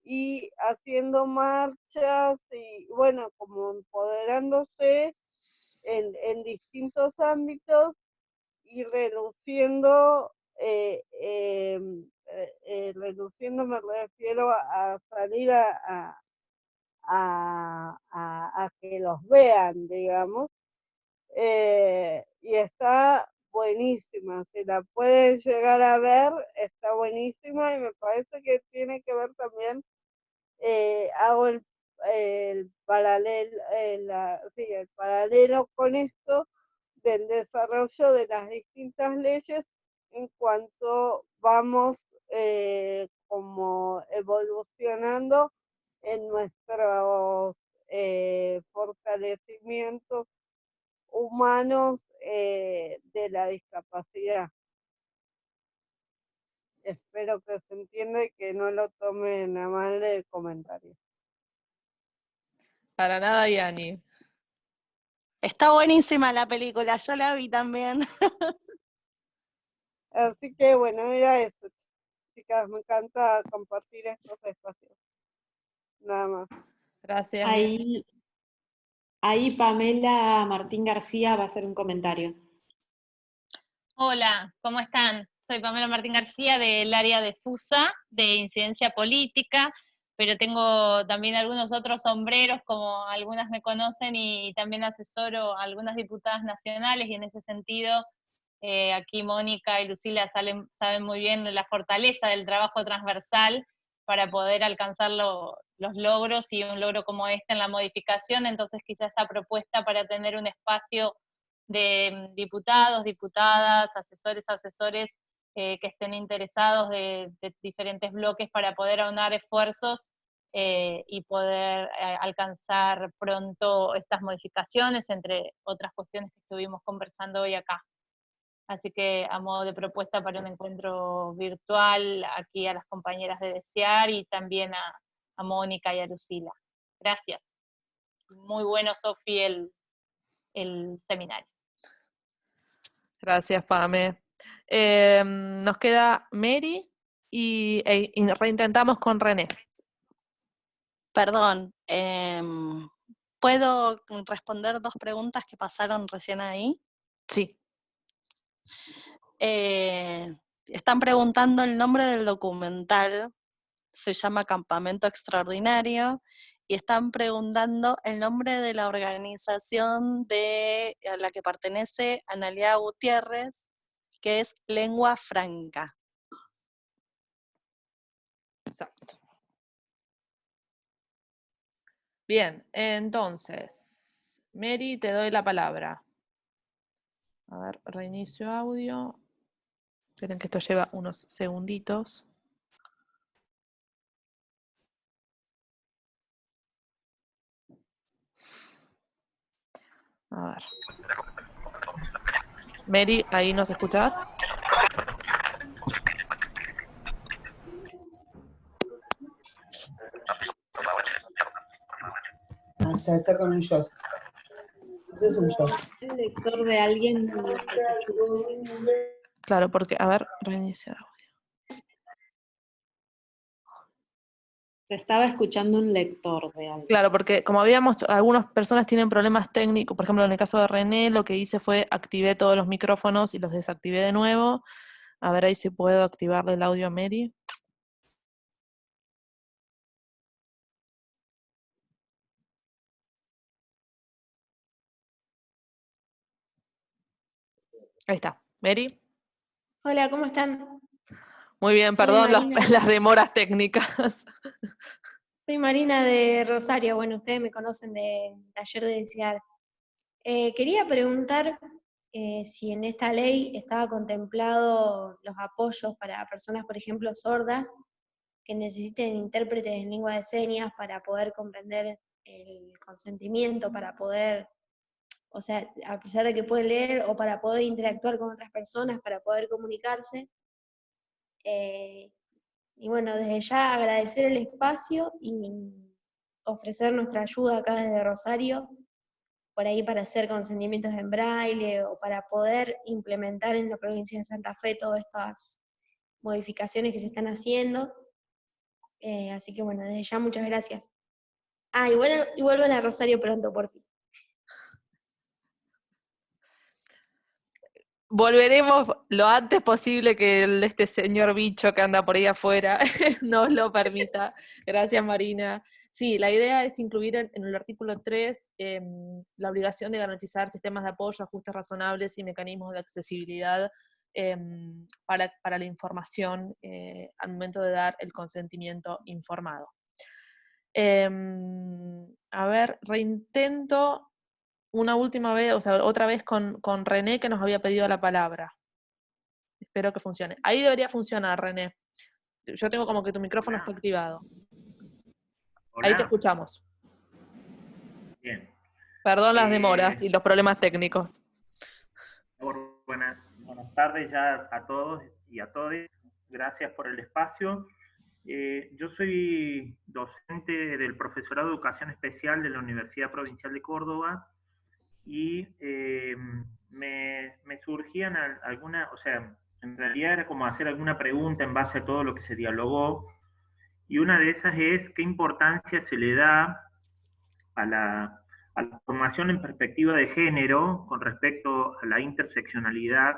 y haciendo marchas y bueno, como empoderándose en distintos ámbitos y reduciendo, reduciendo me refiero a salir a que los vean, digamos, y está buenísima. Si la pueden llegar a ver, está buenísima y me parece que tiene que ver también, hago el paralelo, el paralelo con esto del desarrollo de las distintas leyes en cuanto vamos como evolucionando en nuestros fortalecimientos humanos de la discapacidad. Espero que se entienda y que no lo tomen a mal el comentario. Para nada, Yani. Está buenísima la película, yo la vi también. Así que bueno, era eso, chicas, me encanta compartir estos espacios. Nada más. Gracias. Ahí Pamela Martín García va a hacer un comentario. Hola, ¿cómo están? Soy Pamela Martín García del área de FUSA, de incidencia política, pero tengo también algunos otros sombreros, como algunas me conocen, y también asesoro a algunas diputadas nacionales, y en ese sentido, aquí Mónica y Lucila saben muy bien la fortaleza del trabajo transversal para poder alcanzar los logros, y un logro como este en la modificación. Entonces quizás esa propuesta para tener un espacio de diputados, diputadas, asesores que estén interesados de diferentes bloques para poder aunar esfuerzos y poder alcanzar pronto estas modificaciones, entre otras cuestiones que estuvimos conversando hoy acá. Así que a modo de propuesta para un encuentro virtual, aquí a las compañeras de Desear y también a Mónica y a Lucila. Gracias. Muy bueno, Sofi, el seminario. Gracias, Pame. Nos queda Mary y reintentamos con René. Perdón, ¿puedo responder dos preguntas que pasaron recién ahí? Sí. Están preguntando el nombre del documental, se llama Campamento Extraordinario, y están preguntando el nombre de la organización a la que pertenece Analia Gutiérrez, que es Lengua Franca. Exacto. Bien, entonces, Mary, te doy la palabra. A ver, reinicio audio. Esperen que esto lleva unos segunditos. A ver. Mary, ¿ahí nos escuchás? Está con un shot. Este es un shot. El lector de alguien. Claro, porque, a ver, reiniciar audio. Se estaba escuchando un lector de alguien. Claro, porque como habíamos, algunas personas tienen problemas técnicos, por ejemplo, en el caso de René, lo que hice fue activé todos los micrófonos y los desactivé de nuevo. A ver ahí si puedo activarle el audio a Mary. Ahí está. Mary. Hola, ¿cómo están? Muy bien, Soy perdón Marina. las demoras técnicas. Soy Marina de Rosario. Bueno, ustedes me conocen de Taller de Desear. Quería preguntar si en esta ley estaba contemplado los apoyos para personas, por ejemplo, sordas, que necesiten intérpretes en lengua de señas para poder comprender el consentimiento, para poder, o sea, a pesar de que pueden leer o para poder interactuar con otras personas, para poder comunicarse. Y bueno, desde ya agradecer el espacio y ofrecer nuestra ayuda acá desde Rosario, por ahí para hacer consentimientos en braille o para poder implementar en la provincia de Santa Fe todas estas modificaciones que se están haciendo. Así que bueno, desde ya muchas gracias. Ah, y vuelvan a Rosario pronto, porfis. Volveremos lo antes posible que este señor bicho que anda por ahí afuera nos lo permita. Gracias, Marina. Sí, la idea es incluir en el artículo 3 la obligación de garantizar sistemas de apoyo, ajustes razonables y mecanismos de accesibilidad para la información al momento de dar el consentimiento informado. A ver, reintento una última vez, o sea, otra vez con René, que nos había pedido la palabra. Espero que funcione. Ahí debería funcionar, René. Yo tengo como que tu micrófono está activado. Hola. Ahí te escuchamos. Bien. Perdón las demoras y los problemas técnicos. Buenas tardes ya a todos y a todas. Gracias por el espacio. Yo soy docente del Profesorado de Educación Especial de la Universidad Provincial de Córdoba y me surgían algunas, o sea, en realidad era como hacer alguna pregunta en base a todo lo que se dialogó, y una de esas es qué importancia se le da a la formación en perspectiva de género con respecto a la interseccionalidad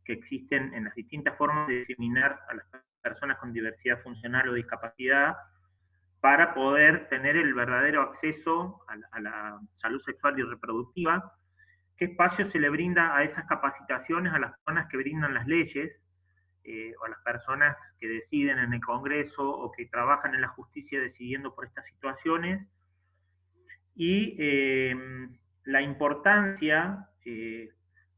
que existen en las distintas formas de discriminar a las personas con diversidad funcional o discapacidad, para poder tener el verdadero acceso a la salud sexual y reproductiva. ¿Qué espacio se le brinda a esas capacitaciones a las personas que brindan las leyes, o a las personas que deciden en el Congreso o que trabajan en la justicia decidiendo por estas situaciones? Y la importancia,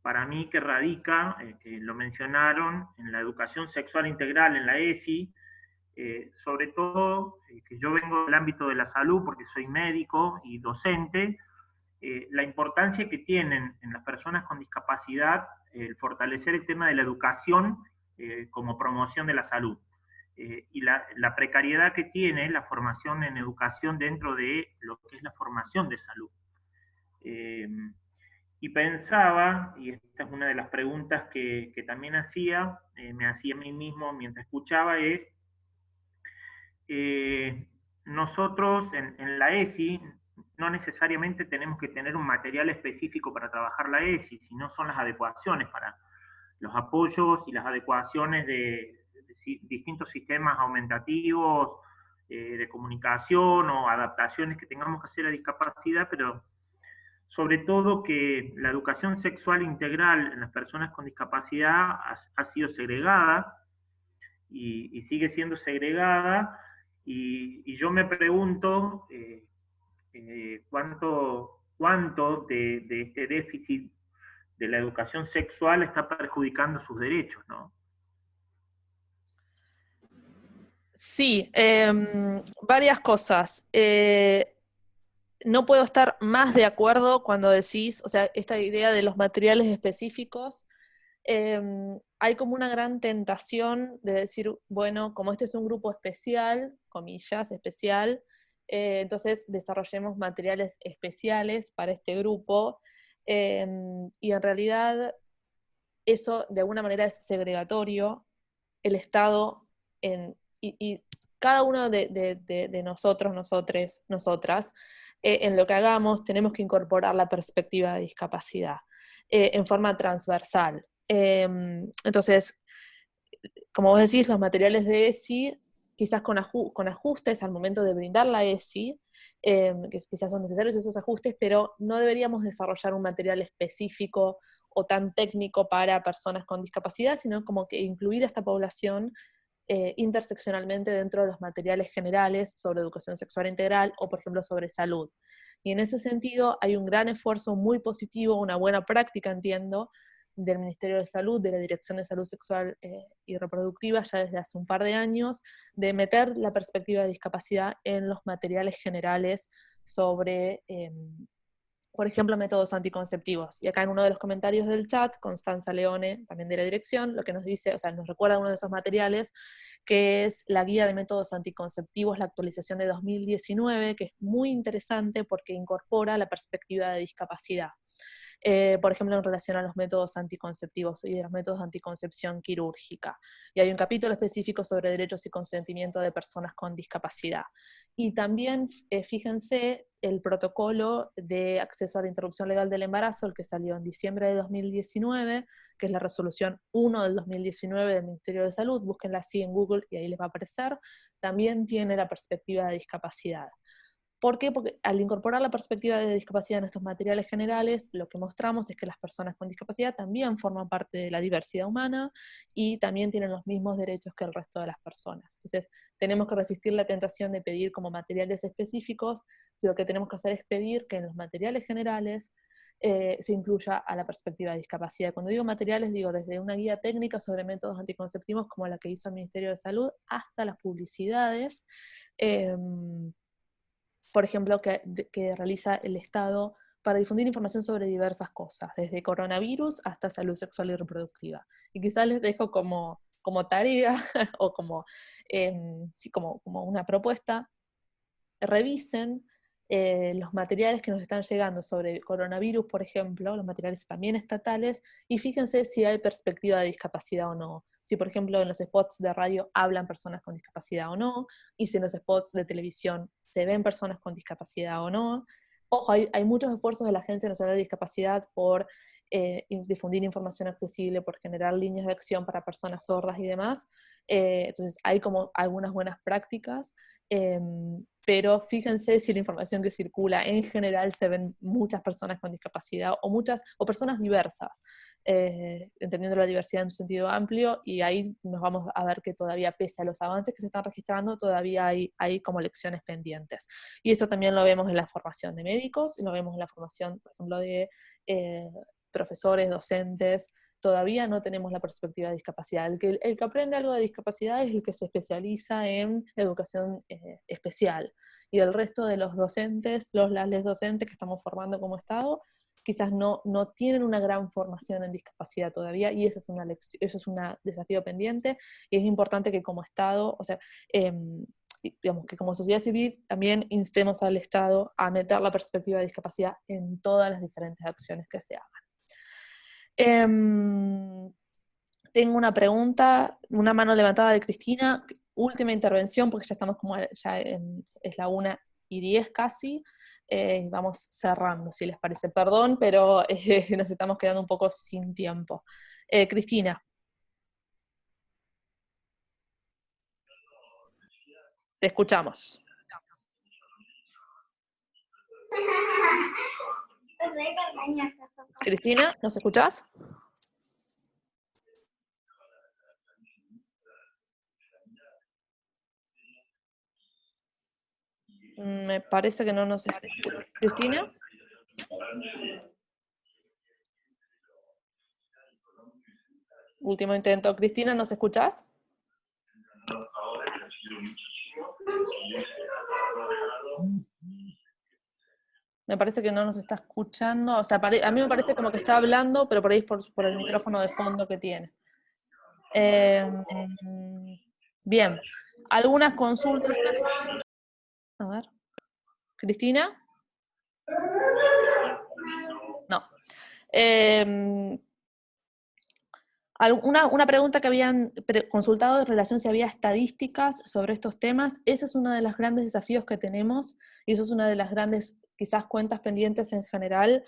para mí, que radica, lo mencionaron, en la educación sexual integral, en la ESI, sobre todo, que yo vengo del ámbito de la salud porque soy médico y docente, la importancia que tienen en las personas con discapacidad el fortalecer el tema de la educación como promoción de la salud. Y la precariedad que tiene la formación en educación dentro de lo que es la formación de salud. Y pensaba, y esta es una de las preguntas que también me hacía a mí mismo mientras escuchaba, es nosotros en la ESI no necesariamente tenemos que tener un material específico para trabajar la ESI, sino son las adecuaciones los apoyos y las adecuaciones de distintos sistemas aumentativos, de comunicación o adaptaciones que tengamos que hacer a discapacidad, pero sobre todo que la educación sexual integral en las personas con discapacidad ha sido segregada y sigue siendo segregada, y yo me pregunto cuánto de este déficit de la educación sexual está perjudicando sus derechos, ¿no? Sí, varias cosas. No puedo estar más de acuerdo cuando decís, o sea, esta idea de los materiales específicos. Hay como una gran tentación de decir, bueno, como este es un grupo especial, comillas, especial, entonces desarrollemos materiales especiales para este grupo, y en realidad eso de alguna manera es segregatorio. El Estado y cada uno de nosotros, nosotres, nosotras, en lo que hagamos tenemos que incorporar la perspectiva de discapacidad en forma transversal. Entonces, como vos decís, los materiales de ESI, quizás con ajustes al momento de brindar la ESI, que quizás son necesarios esos ajustes, pero no deberíamos desarrollar un material específico o tan técnico para personas con discapacidad, sino como que incluir a esta población interseccionalmente dentro de los materiales generales sobre educación sexual integral o, por ejemplo, sobre salud. Y en ese sentido hay un gran esfuerzo muy positivo, una buena práctica, entiendo, del Ministerio de Salud, de la Dirección de Salud Sexual y Reproductiva, ya desde hace un par de años, de meter la perspectiva de discapacidad en los materiales generales sobre, por ejemplo, métodos anticonceptivos. Y acá en uno de los comentarios del chat, Constanza Leone, también de la dirección, lo que nos dice, o sea, nos recuerda uno de esos materiales, que es la guía de métodos anticonceptivos, la actualización de 2019, que es muy interesante porque incorpora la perspectiva de discapacidad. Por ejemplo, en relación a los métodos anticonceptivos y de los métodos de anticoncepción quirúrgica. Y hay un capítulo específico sobre derechos y consentimiento de personas con discapacidad. Y también, fíjense, el protocolo de acceso a la interrupción legal del embarazo, el que salió en diciembre de 2019, que es la resolución 1 del 2019 del Ministerio de Salud, búsquenla así en Google y ahí les va a aparecer, también tiene la perspectiva de discapacidad. ¿Por qué? Porque al incorporar la perspectiva de discapacidad en estos materiales generales, lo que mostramos es que las personas con discapacidad también forman parte de la diversidad humana y también tienen los mismos derechos que el resto de las personas. Entonces, tenemos que resistir la tentación de pedir como materiales específicos, si lo que tenemos que hacer es pedir que en los materiales generales se incluya a la perspectiva de discapacidad. Cuando digo materiales, digo desde una guía técnica sobre métodos anticonceptivos como la que hizo el Ministerio de Salud, hasta las publicidades, por ejemplo, que realiza el Estado para difundir información sobre diversas cosas, desde coronavirus hasta salud sexual y reproductiva. Y quizás les dejo como tarea o como una propuesta, revisen los materiales que nos están llegando sobre coronavirus, por ejemplo, los materiales también estatales, y fíjense si hay perspectiva de discapacidad o no. Si, por ejemplo, en los spots de radio hablan personas con discapacidad o no, y si en los spots de televisión se ven personas con discapacidad o no. Ojo, hay muchos esfuerzos de la Agencia Nacional de Discapacidad por difundir información accesible, por generar líneas de acción para personas sordas y demás. Entonces hay como algunas buenas prácticas, pero fíjense si la información que circula en general se ven muchas personas con discapacidad o personas diversas, entendiendo la diversidad en un sentido amplio, y ahí nos vamos a ver que todavía, pese a los avances que se están registrando, todavía hay como lecciones pendientes. Y eso también lo vemos en la formación de médicos, y lo vemos en la formación, por ejemplo, de profesores, docentes. Todavía no tenemos la perspectiva de discapacidad. El que aprende algo de discapacidad es el que se especializa en educación especial. Y el resto de los docentes, las docentes que estamos formando como Estado, quizás no tienen una gran formación en discapacidad todavía, y eso es un desafío pendiente, y es importante que como Estado, o sea, digamos que como sociedad civil también instemos al Estado a meter la perspectiva de discapacidad en todas las diferentes acciones que se hagan. Tengo una pregunta, una mano levantada de Cristina, última intervención, porque ya estamos es la 1:10 casi, vamos cerrando, si les parece. Perdón, pero nos estamos quedando un poco sin tiempo. Cristina. Te escuchamos. Cristina, ¿nos escuchás? Me parece que no nos está. ¿Cristina? Último intento. Cristina, ¿nos escuchás? Me parece que no nos está escuchando. O sea, a mí me parece como que está hablando, pero por ahí es por el micrófono de fondo que tiene. Bien. ¿Algunas consultas? A ver. ¿Cristina? No. Una pregunta que habían consultado en relación si había estadísticas sobre estos temas. Ese es uno de los grandes desafíos que tenemos, y eso es una de las grandes, quizás, cuentas pendientes en general.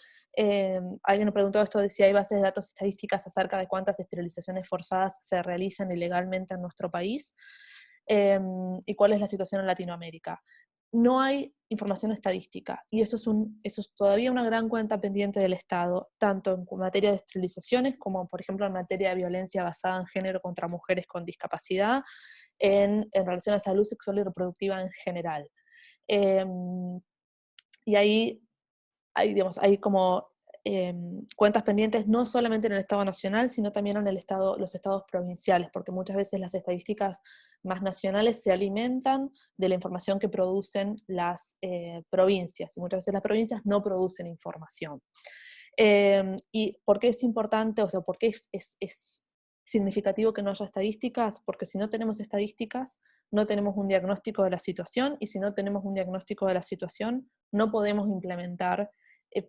Alguien me preguntó esto de si hay bases de datos estadísticas acerca de cuántas esterilizaciones forzadas se realizan ilegalmente en nuestro país, y cuál es la situación en Latinoamérica. No hay información estadística, y eso es todavía una gran cuenta pendiente del Estado, tanto en materia de esterilizaciones como, por ejemplo, en materia de violencia basada en género contra mujeres con discapacidad, en relación a salud sexual y reproductiva en general. Y ahí hay como cuentas pendientes no solamente en el Estado nacional, sino también en los estados provinciales, porque muchas veces las estadísticas más nacionales se alimentan de la información que producen las provincias, y muchas veces las provincias no producen información. ¿Y por qué es importante, o sea, por qué es significativo que no haya estadísticas? Porque si no tenemos estadísticas, no tenemos un diagnóstico de la situación, y si no tenemos un diagnóstico de la situación, no podemos implementar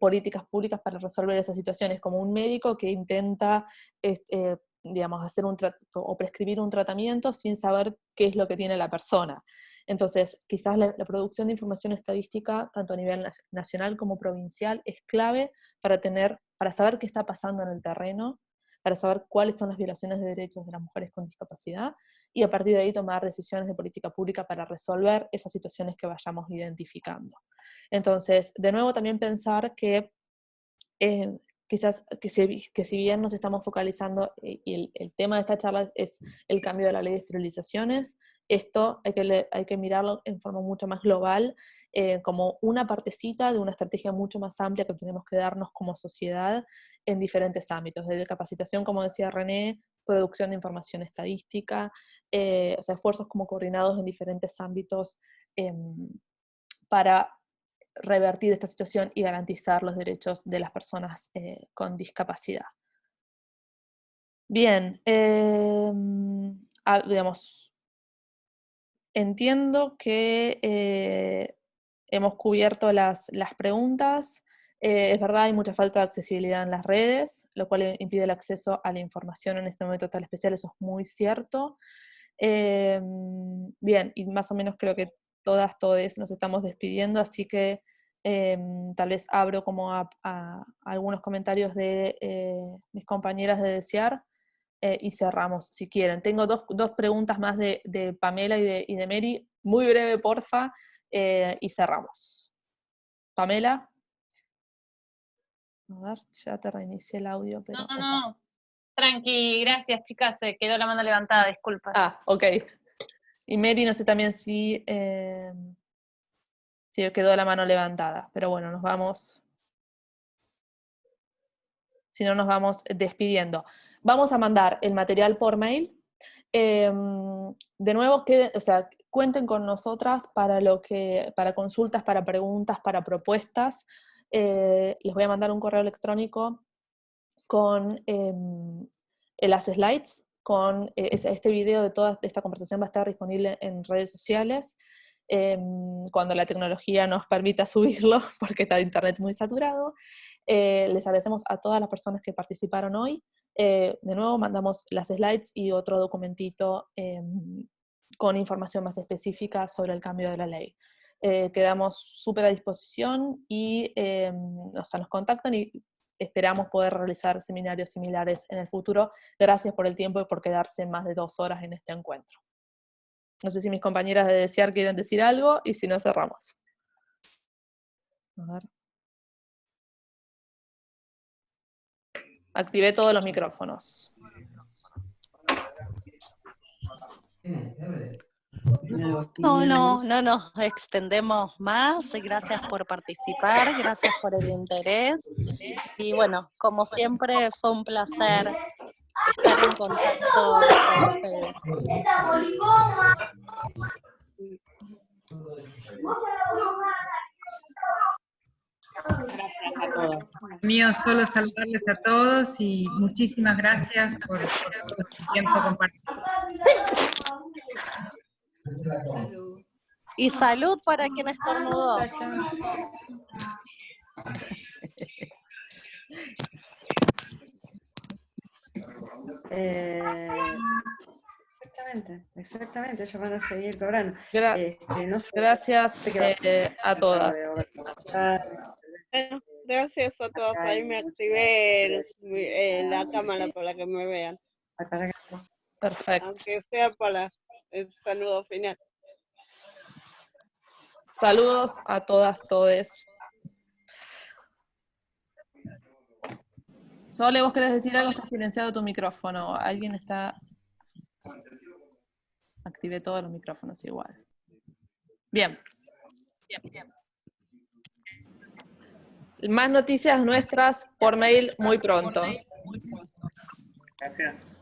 políticas públicas para resolver esas situaciones, como un médico que intenta digamos, hacer o prescribir un tratamiento sin saber qué es lo que tiene la persona. Entonces, quizás la producción de información estadística, tanto a nivel nacional como provincial, es clave para saber qué está pasando en el terreno, para saber cuáles son las violaciones de derechos de las mujeres con discapacidad, y a partir de ahí tomar decisiones de política pública para resolver esas situaciones que vayamos identificando. Entonces, de nuevo, también pensar que quizás que si bien nos estamos focalizando, y el tema de esta charla es el cambio de la ley de esterilizaciones, esto hay que mirarlo en forma mucho más global, como una partecita de una estrategia mucho más amplia que tenemos que darnos como sociedad en diferentes ámbitos, desde capacitación, como decía René, producción de información estadística, o sea, esfuerzos como coordinados en diferentes ámbitos para revertir esta situación y garantizar los derechos de las personas con discapacidad. Bien, digamos, entiendo que hemos cubierto las preguntas. Es verdad, hay mucha falta de accesibilidad en las redes, lo cual impide el acceso a la información en este momento tan especial, eso es muy cierto. Bien, y más o menos creo que todos nos estamos despidiendo, así que tal vez abro como a algunos comentarios de mis compañeras de Desear, y cerramos, si quieren. Tengo dos preguntas más de Pamela y de Mary, muy breve, porfa, y cerramos. Pamela. A ver, ya te reinicié el audio, pero... No, tranqui, gracias chicas, se quedó la mano levantada, disculpa. Ah, ok. Y Mary, no sé también si quedó la mano levantada, pero bueno, nos vamos... Si no, nos vamos despidiendo. Vamos a mandar el material por mail. De nuevo, cuenten con nosotras para consultas, para preguntas, para propuestas. Les voy a mandar un correo electrónico con las slides, con este video de toda esta conversación va a estar disponible en redes sociales, cuando la tecnología nos permita subirlo, porque está internet muy saturado. Les agradecemos a todas las personas que participaron hoy. De nuevo, mandamos las slides y otro documentito con información más específica sobre el cambio de la ley. Quedamos súper a disposición y nos contactan, y esperamos poder realizar seminarios similares en el futuro. Gracias por el tiempo y por quedarse más de 2 horas en este encuentro. No sé si mis compañeras de Desear quieren decir algo, y si no, cerramos. A ver. Activé todos los micrófonos. No nos extendemos más. Gracias por participar, gracias por el interés. Y bueno, como siempre, fue un placer estar en contacto con ustedes. Gracias a todos. Mío, solo saludarles a todos y muchísimas gracias por el tiempo compartido. Y salud para quien estornudó. Exactamente, ellos van a seguir cobrando. No sé, Gracias a todas. Bueno, gracias a todos. Ahí me activé la cámara para que me vean. Perfecto. Aunque sea para el saludo final. Saludos a todas, todes. Sole, ¿vos querés decir algo? Está silenciado tu micrófono. ¿Alguien está...? Activé todos los micrófonos igual. Bien. Más noticias nuestras por mail muy pronto. Gracias.